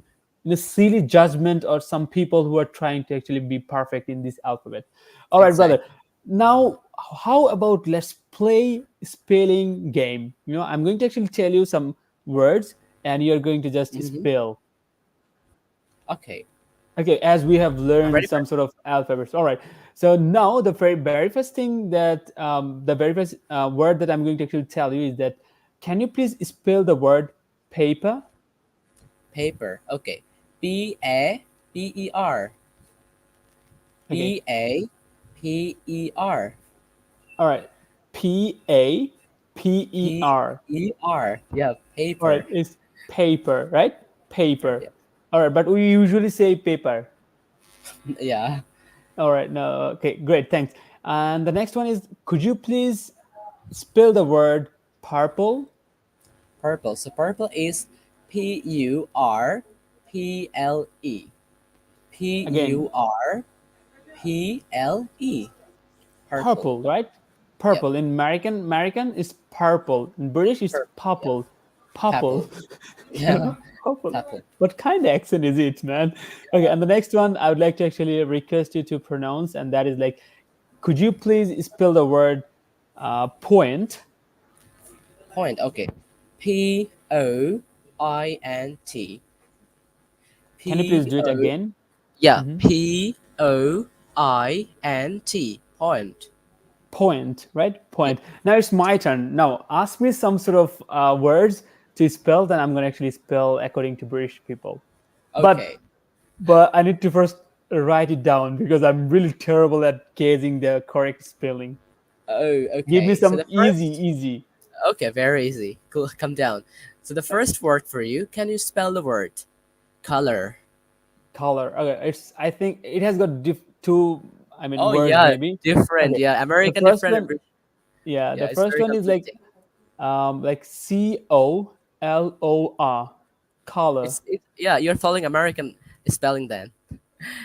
silly judgment or some people who are trying to actually be perfect in this alphabet. All right, brother. Exactly. Now how about let's play spelling game. I'm going to actually tell you some words, and you're going to just Hmm. spell. Okay. Okay, as we have I'm learned ready for some sort of alphabets. All right. So now the very first thing that the very first word that I'm going to actually tell you is that can you please spell the word paper? paper. Okay. P-A-P-E-R. Okay. P-A-P-E-R. All right. Paper. P-E-R. Yeah, All right. paper. It's paper, right? Paper. Paper. Yeah. All right. But we usually say paper. Yeah. All right. No. Okay. Great. Thanks. And the next one is, could you please spell the word purple? Purple. So purple is P-U-R-P-L-E. Again, P-U-R-P-L-E. Purple. purple, right? Yep. Purple. In American is purple. In British is Purple. Yep. purple. Purple. Purple. Yeah. Purple. Purple. What kind of accent is it, man? Okay, and the next one I would like to actually request you to pronounce, and that is like, could you please spell the word point? Point. Okay. P-O-I-N-T. Can you please do it P-O. again? Yeah. Mhm. P-O-I-N-T. Point. Point, right? Yep. Point. Now it's my turn. Now ask me some sort of words to spell, then I'm going to actually spell according to British people. But Okay. but I need to first write it down because I'm really terrible at guessing the correct spelling. Oh, Give me okay. So some the easy, first. easy. Okay, very easy. Cool. Come down. So the first word for you. Can you spell the word color? Color. Okay, it's. I think it has got two. I mean, Oh words yeah, maybe. different. Okay, Yeah, the American first different. And one. British. Yeah, Yeah, the it's first very one is confusing. like COLOR. Color. Yeah. You're following American spelling then.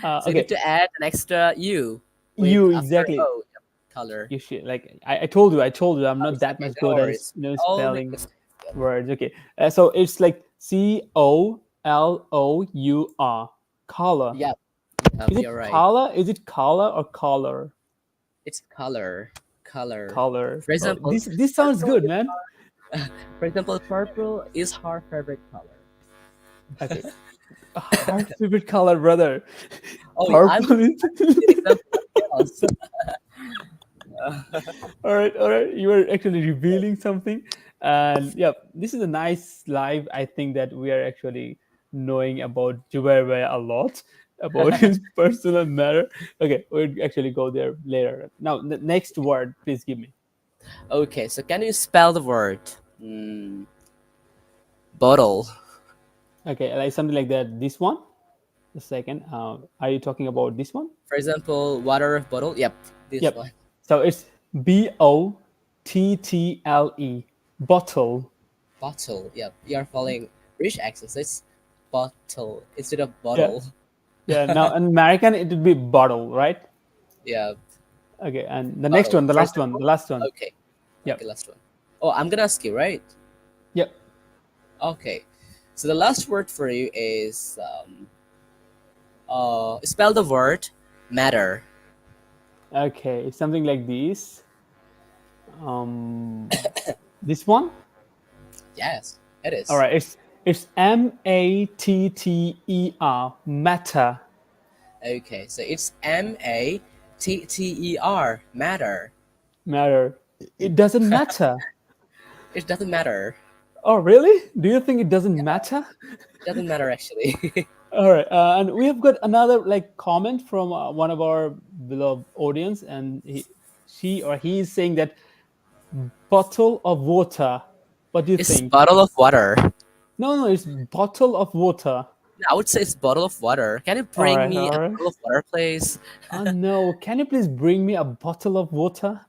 So you need Okay, to add an extra U with you after exactly. O. Yep, color. You should like. I told you. I told you. I'm Oh, not it's that okay. much No good at worries. All make spelling mistakes. Yep. words. Okay, so it's like COLOUR. Color. Yep. Yep. Is You're it right. color? Is it color or color? It's color. Color. Color. For Oh, example, this sounds purple good, is man. for example, purple is her favorite color. Okay. Our favorite color, brother. Oh, I'm Purple giving is. an example of chaos. All right, all right. You are actually revealing something. And yeah, this is a nice live. I think that we are actually knowing about Jubaer a lot about his personal matter. Okay, we'll actually go there later. Now, the next word, please give me. Okay, so can you spell the word? Mm, bottle. Okay, like something like that. This one, the second. Are you talking about this one? For example, water bottle. Yep, this Yep. one. So it's Bottle, bottle. Bottle. Yep, you are following British accents. It's bottle instead of Yeah, bottle. yeah. Now in American, it would be bottle, right? Yeah, Okay, and the next bottle. one, the For last one, example. the last one. Okay. Okay, Yep, last one. Oh, I'm gonna ask you, right? yep. Okay. So the last word for you is spell the word matter. Okay, something like this. Um, this one. Yes, it All is. right, it's Matter, matter, Okay, so it's matter, matter. matter. It doesn't matter. It doesn't matter. Oh, really? Do you think it doesn't matter? It doesn't matter actually. All right, and we have got another like comment from one of our beloved audience, and she or he is saying that bottle of water. What do you It's think? bottle of water. No, no, it's bottle of water. I would say it's bottle of water. Can you All bring right, me all a right. bottle of water, please? No, can you please bring me a bottle of water?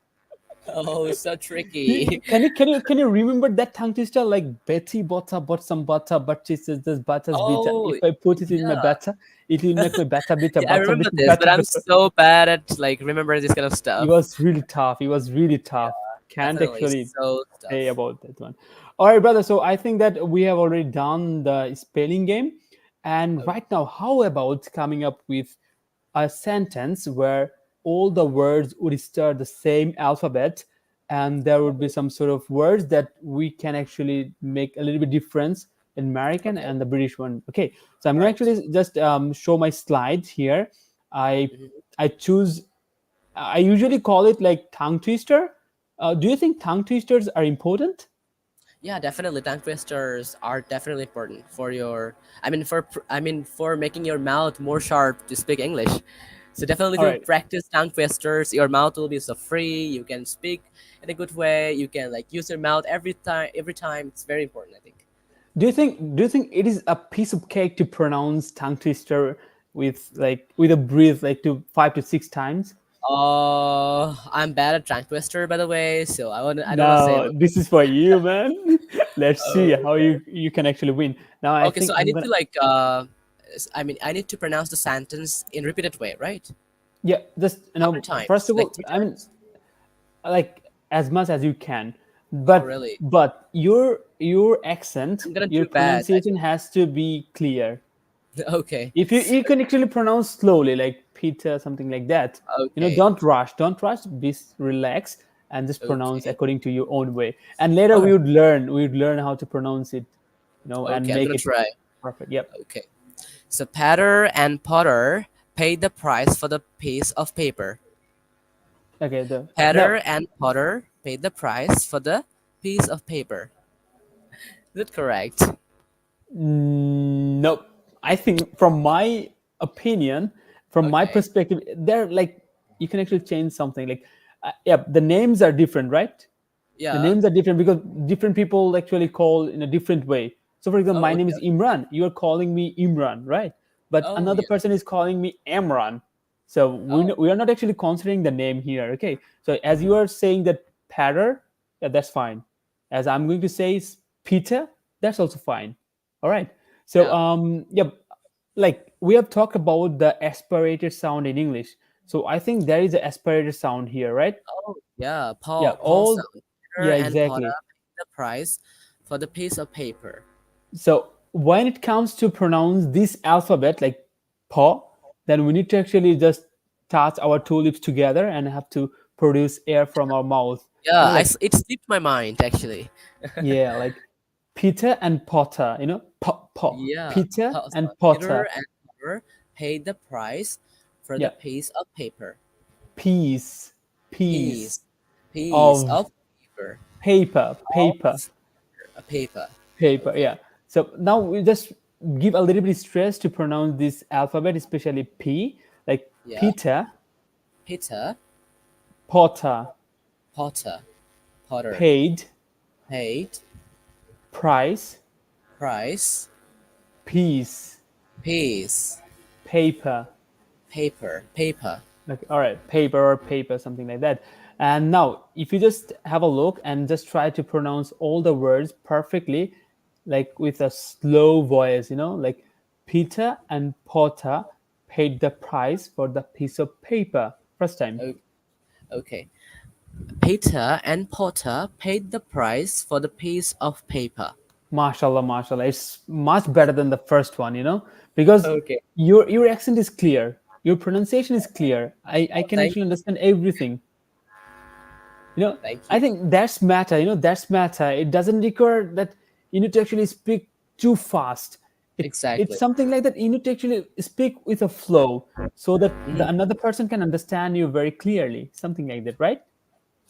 Oh, so tricky. Can you remember that tongue twister like Betty butter bought some butter, but she says this butter's bitter. Oh, If I put it in my yeah. batter, it will make my batter bitter, Yeah, I butter remember bitter, this, but batter I'm bitter. so bad at like remembering this kind of It stuff. was really tough. It was really tough. Can't Definitely actually so say tough. about that one. All right, brother. So I think that we have already done the spelling game. And Okay. right now, how about coming up with a sentence where all the words would start the same alphabet, and there would be some sort of words that we can actually make a little bit difference in American Okay. and the British one. Okay, so I'm All going to right. actually just show my slides here. I Mhm. I choose. I usually call it like tongue twister. Do you think tongue twisters are important? Yeah, definitely. Tongue twisters are definitely important for your. I mean, for making your mouth more sharp to speak English. So definitely, if All you right. practice tongue twisters, your mouth will be so free. You can speak in a good way. You can like use your mouth every time. Every time, it's very important. I think. Do you think it is a piece of cake to pronounce tongue twister with a breath like to 5 to 6 times? I'm bad at tongue twister, by the way. So I don't want to say No, about. this is for you, man. Let's see Oh, how you can actually win. Now I okay, so think I I'm need gonna. to like I need to pronounce the sentence in repeated way, right? Yeah, just How many first times? of Like all, three I mean, times? like as much as you can, Oh, but really? your accent, I'm gonna your do bad, I pronunciation think. has to be clear. Okay. If you can actually pronounce slowly like Peter, something like that, Okay. don't rush, be relaxed, and just pronounce Okay. according to your own way. And later All right. we would learn how to pronounce it, and Okay, I'm make gonna it try. perfect. Yep. Okay. So Patter and Potter paid the price for the piece of paper. Okay, the Patter now. and Potter paid the price for the piece of paper. Is that correct? Nope. I think from my opinion, from my Okay. perspective, they're like you can actually change something. Like, yeah, the names are different, right? The Yeah. names are different because different people actually call in a different way. So, for example, Oh, my name is okay. Imran. You are calling me Imran, right? But Oh, another yeah. person is calling me Amran. So Oh, we are not actually considering the name here. Okay. So as you are saying that Patter, yeah, that's fine. As I'm going to say is Peter, that's also fine. All right. So yeah. yeah, like we have talked about the aspirated sound in English. So I think there is an aspirated sound here, right? Oh, yeah. Yeah, Paul all sound. Patter yeah, and Potter exactly. paid the price for the piece of paper. So when it comes to pronounce this alphabet like pa, then we need to actually just touch our two lips together and have to produce air from our mouth. Yeah, Like it slipped my mind actually. yeah, like Peter and Potter. Yeah, Peter so and Potter. Peter and Potter paid the price for the Yeah, piece of paper. piece, piece Piece, piece of of paper. paper, Of paper. A paper. Paper, Okay. yeah. So now we just give a little bit stress to pronounce this alphabet, especially P, like Yeah. Peter, Peter. Potter, Potter. Potter. paid, Paid. price, Price. piece, Piece. paper. Paper. Paper. Okay, all right, paper or paper, something like that. And now, if you just have a look and just try to pronounce all the words perfectly, like with a slow voice, like Peter and Potter paid the price for the piece of paper. First time. O- Okay. Peter and Potter paid the price for the piece of paper. Mashallah, mashallah. It's much better than the first one, because Okay. your accent is clear, your pronunciation is clear. I Oh, can thank actually understand everything. thank I you. think that's matter. That's matter. It doesn't require that you need to actually speak too fast. It's Exactly. something like that. You need to actually speak with a flow so that the Hmm. another person can understand you very clearly. Something like that, right?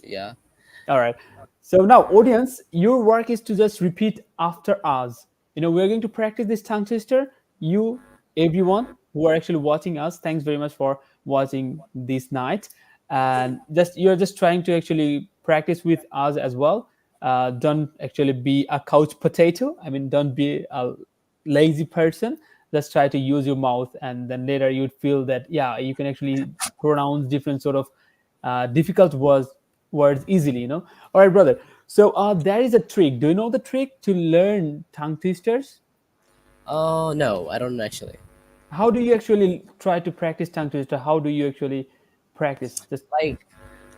Yeah. All right. So now, audience, your work is to just repeat after us. We're going to practice this tongue twister. You, everyone who are actually watching us, thanks very much for watching this night. And just you're just trying to actually practice with us as well. Don't actually be a couch potato. I mean, don't be a lazy person. Just try to use your mouth, and then later you'd feel that yeah, you can actually pronounce different sort of difficult words easily. All right, brother. So there is a trick. Do you know the trick to learn tongue twisters? Oh no, I don't actually. How do you actually try to practice tongue twister? How do you actually practice? Just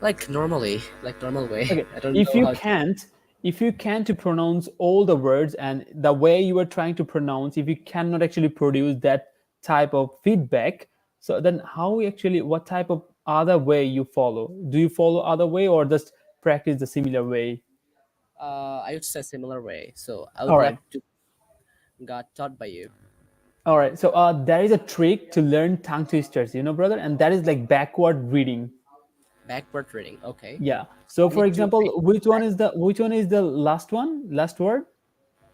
Like normally, like normal way. okay. I don't If know you how to. can't, if you can to pronounce all the words and the way you are trying to pronounce, if you cannot actually produce that type of feedback, so then how actually what type of other way you follow? Do you follow other way or just practice the similar way? I would say similar way. So I would All love right. to got taught by you. All right. So there is a trick to learn tongue twisters, brother, and that is like backward reading. Backward reading. Okay. Yeah. So I for need to read example, which one is the last one, last word?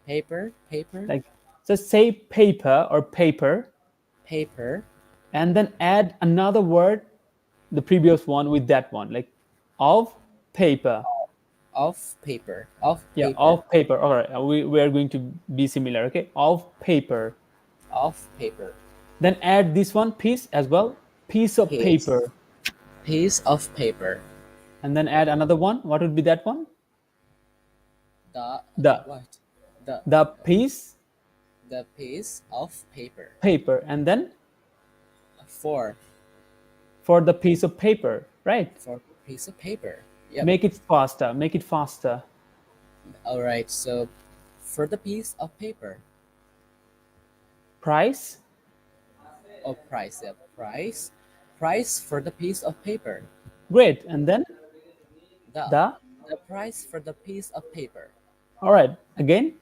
paper, paper, Like just say paper or paper, paper, and then add another word, the previous one with that one, like of paper. of paper, of Yeah, paper, of paper. All right. We are going to be similar. Okay, of paper. of paper. Then add this one piece as well, piece of Piece, paper, piece of paper. and then add another one. What would be that one? The The what? The the piece the piece of paper. paper, and then For for the piece of paper, right? for piece of paper. Yep. Make it faster, make it faster. All right. So for the piece of paper. Price, Oh, price. Yep. Price. Price for the piece of paper. great. And then The the the price for the piece of paper. all right, again,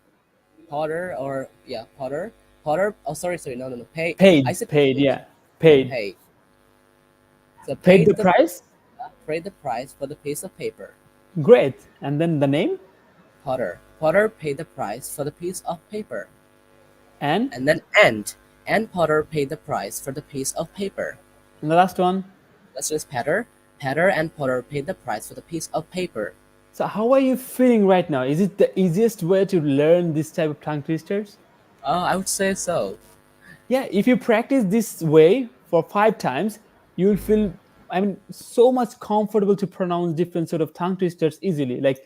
Potter or yeah, Potter. Potter. Oh, sorry. No, no, no. Pay. I paid, said paid, paid. yeah, paid, Pay. So paid the paid price, the price for the piece of paper. great. And then the name Potter. Potter paid the price for the piece of paper. and And then and Potter paid the price for the piece of paper. the last one. That's just Petter. Petter and Potter paid the price for the piece of paper. So how are you feeling right now? Is it the easiest way to learn this type of tongue twisters? I would say so. Yeah, if you practice this way for 5 times, you will feel, I mean, so much comfortable to pronounce different sort of tongue twisters easily, like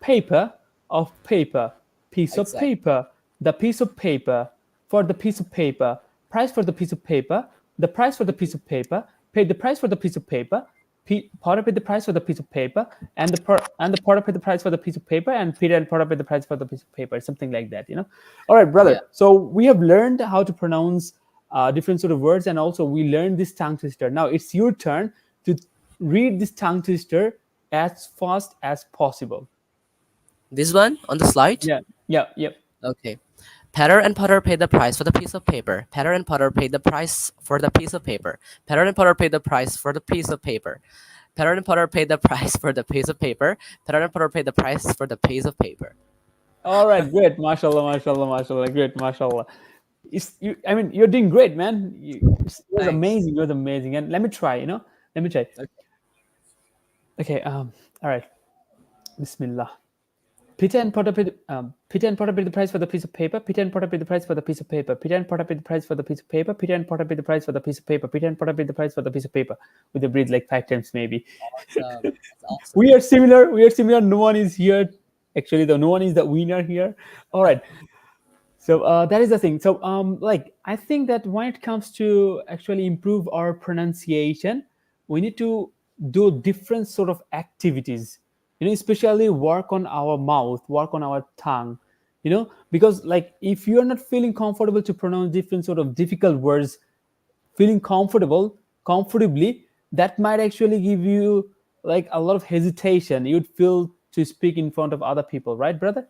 paper of paper, piece of Exactly. paper, the piece of paper, for the piece of paper, price for the piece of paper, the price for the piece of paper, pay the price for the piece of paper, Potter paid the price for the piece of paper, and the Potter paid the price for the piece of paper, and Peter and Potter paid the price for the piece of paper, something like that. All right, Yeah. brother. So we have learned how to pronounce different sort of words, and also we learned this tongue twister. Now it's your turn to read this tongue twister as fast as possible. This one on the slide. Yeah, yeah, yep. Okay. Petter and Potter paid the price for the piece of paper. Petter and Potter paid the price for the piece of paper. Petter and Potter paid the price for the piece of paper. Petter and Potter paid the price for the piece of paper. Petter and Potter paid the price for the piece of paper. All right, great. Mashallah, mashallah, mashallah. Great, mashallah. I mean, you're doing great, man. It was Thanks. amazing. It was amazing. And let me try, let me try. Okay. Okay, all right. Bismillah. Peter and Potter paid the price for the piece of paper. Peter and Potter paid the price for the piece of paper. Peter and Potter paid the price for the piece of paper. Peter and Potter paid the price for the piece of paper. Peter and Potter paid the price for the piece of paper. With the breathe like 5 times maybe. Awesome. That's awesome. We are similar. We are similar. No one is here. Actually, no one is the winner here. All right. So that is the thing. So like I think that when it comes to actually improve our pronunciation, we need to do different sort of activities. Especially work on our mouth, work on our tongue. Because like if you are not feeling comfortable to pronounce different sort of difficult words, feeling comfortably, that might actually give you like a lot of hesitation. You'd feel to speak in front of other people, right, brother?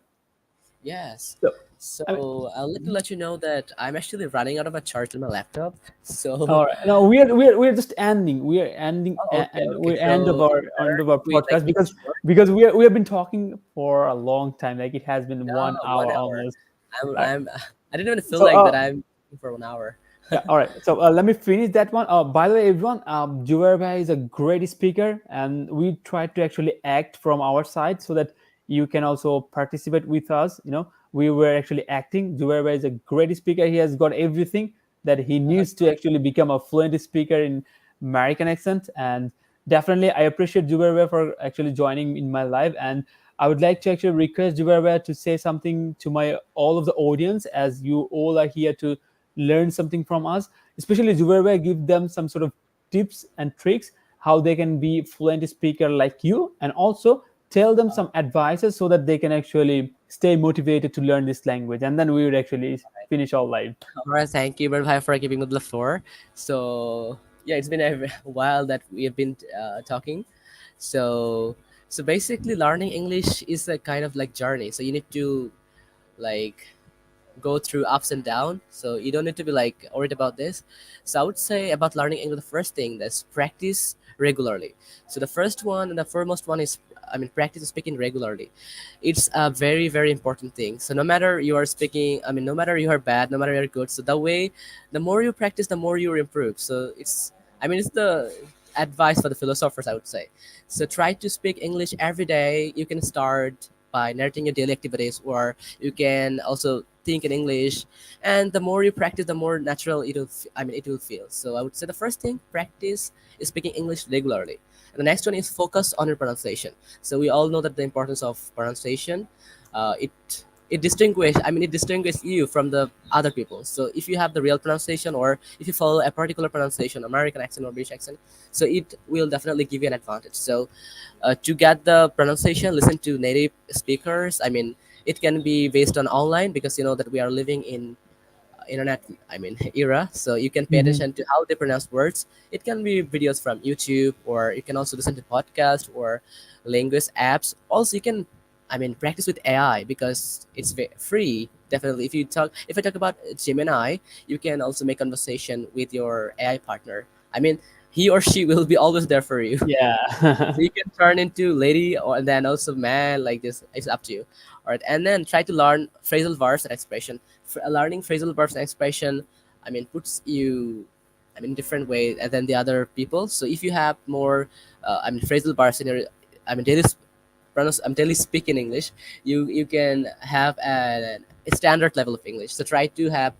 Yes. So I mean, So I'll let you know that I'm actually running out of a charge on my laptop. So, all right. No, we're just ending. We are ending, oh, okay, okay. we're end of So our it's end better of our if we like podcast make it because short. we have been talking for a long time. Like it has been one No, hour 1 hour. almost. I'm All right. I'm I didn't even feel So like that I'm for 1 hour. yeah, all right. So let me finish that one. By the way, everyone, Jubaer is a great speaker, and we try to actually act from our side so that you can also participate with us. We were actually acting. Jubaer is a great speaker. He has got everything that he needs to actually become a fluent speaker in American accent. And definitely, I appreciate Jubaer for actually joining in my live. And I would like to actually request Jubaer to say something to my all of the audience, as you all are here to learn something from us, especially Jubair, give them some sort of tips and tricks how they can be fluent speaker like you, and also tell them some advices so that they can actually stay motivated to learn this language, and then we would actually finish our live. All right, thank you very much for giving me the floor. So yeah, it's been a while that we have been talking. So so basically, learning English is a kind of like journey. So you need to like go through ups and downs. So you don't need to be like worried about this. So I would say about learning English, the first thing that's practice regularly. So the first one and the foremost one is, I mean, practice speaking regularly. It's a very very important thing. So no matter you are speaking, I mean, no matter you are bad, no matter you're good. So the way, the more you practice, the more you improve. So it's, I mean, it's the advice for the philosophers, I would say. So try to speak English every day. You can start by narrating your daily activities, or you can also think in English. And the more you practice, the more natural I mean, it will feel. So I would say the first thing, practice is speaking English regularly. And the next one is focus on your pronunciation. So we all know that the importance of pronunciation. It distinguish, I mean, it distinguishes you from the other people. So if you have the real pronunciation, or if you follow a particular pronunciation, American accent or British accent, so it will definitely give you an advantage. So to get the pronunciation, listen to native speakers. I mean, it can be based on online, because you know that we are living in internet, I mean, era. So you can pay Mhm. attention to how they pronounce words. It can be videos from YouTube, or you can also listen to podcast or linguist apps. Also you can, I mean, practice with AI, because it's free. Definitely, if I talk about Gemini, you can also make conversation with your AI partner. I mean, he or she will be always there for you. So Yeah. you can turn into lady, or and then also man, like this. It's up to you. All right, and then try to learn phrasal verbs and expression. Learning phrasal verbs and expression, I mean, puts you, I mean, different way than the other people. So if you have more, I mean, phrasal verbs in your, I mean, I'm daily speak in English, you can have a standard level of English. So try to have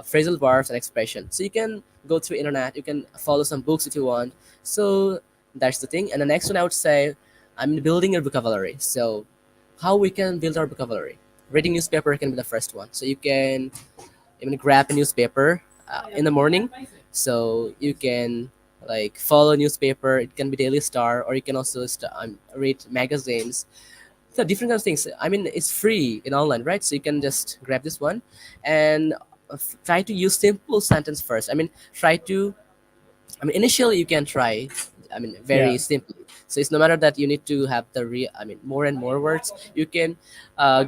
phrasal verbs and expression. So you can go through internet, you can follow some books if you want. So that's the thing. And the next one I would say, I'm building your vocabulary. So how we can build our vocabulary? Reading newspaper can be the first one. So you can even grab a newspaper in the morning. So you can like follow newspaper. It can be Daily Star, or you can also read magazines. So different kinds of things. I mean, it's free in online, right? So you can just grab this one, and try to use simple sentence first. I mean, try to, I mean, initially you can try, I mean, Yeah. very simply. So it's no matter that you need to have the real, I mean, more and more words. You can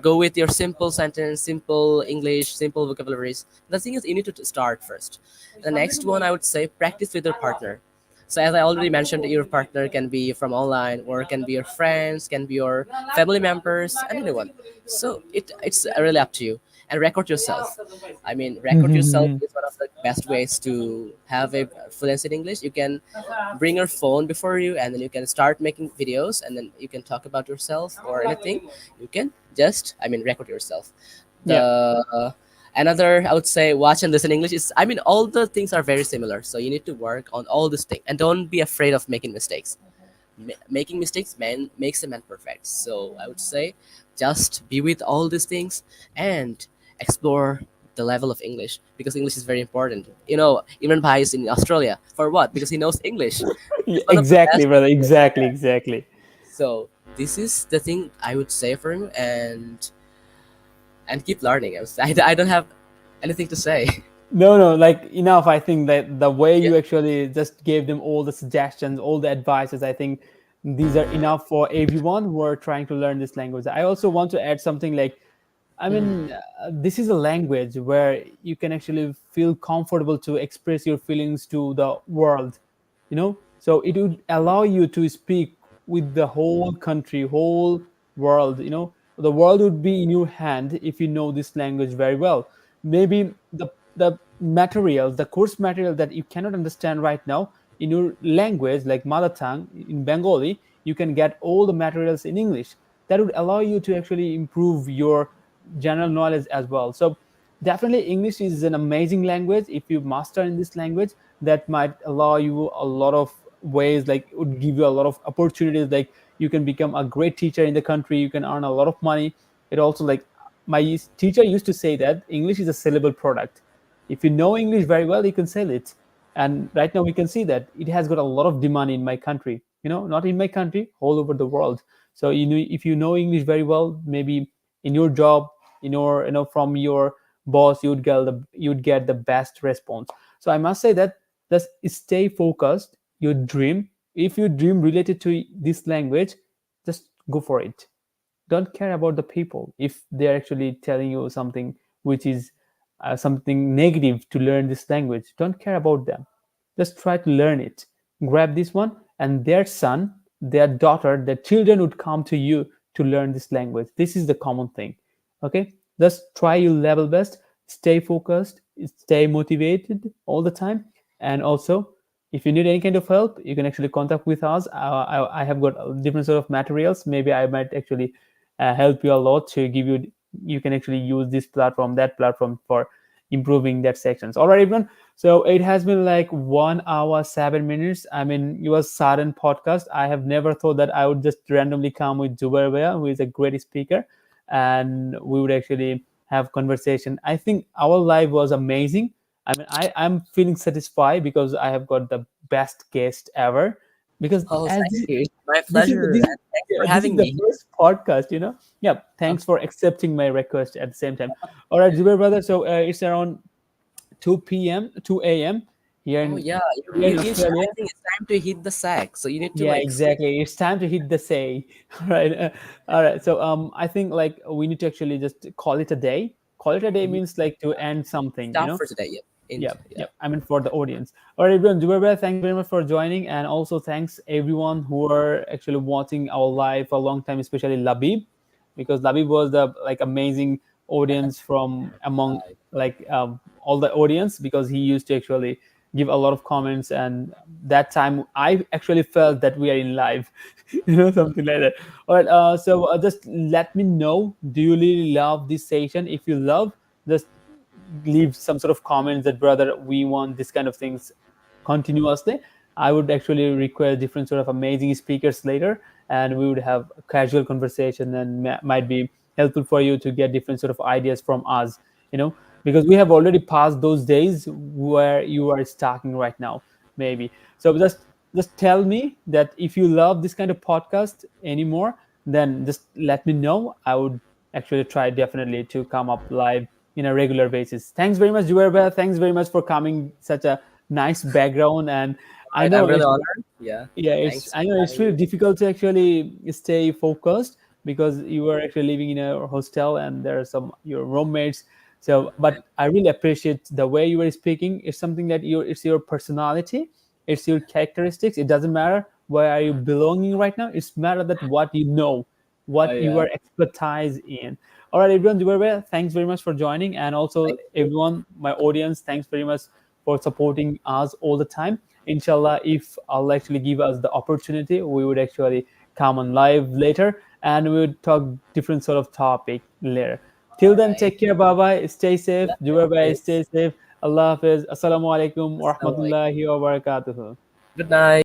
go with your simple sentence, simple English, simple vocabularies. The thing is, you need to start first. The next one, I would say, practice with your partner. So as I already mentioned, your partner can be from online, or can be your friends, can be your family members, and anyone. So it's really up to you. And record yourself. I mean, record yourself is one of the best ways to have a fluency in English. You can bring your phone before you, and then you can start making videos, and then you can talk about yourself or anything. You can just, I mean, record yourself. Yeah. The another, I would say, watch and listen English is, I mean, all the things are very similar, so you need to work on all these things and don't be afraid of making mistakes. Making mistakes makes a man perfect. So I would say just be with all these things and explore the level of English, because English is very important. You know, Imran Bhai is in Australia for what? Because he knows English. Yeah, It's one of the exactly, best brother. languages. Exactly, exactly. So this is the thing I would say for him, and keep learning. I don't have anything to say. No, no, like enough. I think that the way Yeah. you actually just gave them all the suggestions, all the advices, I think these are enough for everyone who are trying to learn this language. I also want to add something like, I mean, this is a language where you can actually feel comfortable to express your feelings to the world, So it would allow you to speak with the whole country, whole world. The world would be in your hand if you know this language very well. Maybe the material, the course material that you cannot understand right now in your language, like mother tongue in Bengali, you can get all the materials in English. That would allow you to actually improve your general knowledge as well. So definitely English is an amazing language. If you master in this language, that might allow you a lot of ways, like it would give you a lot of opportunities, like you can become a great teacher in the country, you can earn a lot of money. It also, like, my teacher used to say that English is a sellable product. If you know English very well, you can sell it. And right now we can see that it has got a lot of demand in my country, not in my country, all over the world. So if you know English very well, maybe in your job, from your boss, you'd get the best response. So I must say that, just stay focused. Your dream, if your dream related to this language, just go for it. Don't care about the people if they're actually telling you something which is something negative to learn this language. Don't care about them. Just try to learn it. Grab this one, and their son, their daughter, their children would come to you to learn this language. This is the common thing. Okay, just try your level best. Stay focused, stay motivated all the time. And also, if you need any kind of help, you can actually contact with us. I have got different sort of materials. Maybe I might actually help you a lot to give you can actually use this platform, that platform, for improving that sections. All right, everyone. So it has been like 1 hour 7 minutes. I mean, it was sudden podcast. I have never thought that I would just randomly come with Jubaer, who is a great speaker, and we would actually have conversation. I think our live was amazing. I mean, I'm feeling satisfied because I have got the best guest ever. Because Oh, as thank you. It's my this is pleasure, this is and thanks for yeah, this is having the me. first podcast. Yeah, Oh, thanks for accepting my request at the same time. All right, Zubair brother. So it's around 2 p.m., 2 a.m. here oh in yeah, here in I Australia. think it's time to hit the sack. So you need to Yeah, like sleep. exactly. It's time to hit the say. All right. All right. So I think like we need to actually just call it a day. Call it a day Mhm. means like to end something. Stop for today. Yep. Yeah, Yeah. yeah. I mean, for the audience. All right, everyone. Jubair, thanks very much for joining, and also thanks everyone who are actually watching our live for a long time, especially Labib, because Labib was the like amazing audience from among like all the audience, because he used to actually give a lot of comments, and that time I actually felt that we are in live, something like that. All right, so just let me know. Do you really love this session? If you love, just leave some sort of comments that, brother, we want this kind of things continuously. I would actually request different sort of amazing speakers later, and we would have a casual conversation, and might be helpful for you to get different sort of ideas from us, because we have already passed those days where you are starting right now, maybe. So just tell me that if you love this kind of podcast anymore, then just let me know. I would actually try definitely to come up live in a regular basis. Thanks very much, Jubair. Thanks very much for coming. Such a nice background, and All I right. I'm know really it's honored. Yeah. yeah, it's Thanks I for know it's having really me. difficult to actually stay focused because you are actually living in a hostel and there are some your roommates. So, but I really appreciate the way you were speaking. It's something that it's your personality, it's your characteristics. It doesn't matter where are you belonging right now. It's matter that what you know, what you Yeah. are expertise in. All right, everyone, Jubaer, thanks very much for joining, and also Thank you. everyone, my audience, thanks very much for supporting us all the time. Inshallah, if Allah actually give us the opportunity, we would actually come on live later, and we would talk different sort of topic later. All Till then, right. take care. Bye bye. Stay safe. Jubair bhai, Thanks. stay safe. Allah Hafiz. Assalamu alaikum wa Assalamu alaikum. rahmatullahi wa barakatuh. Good night.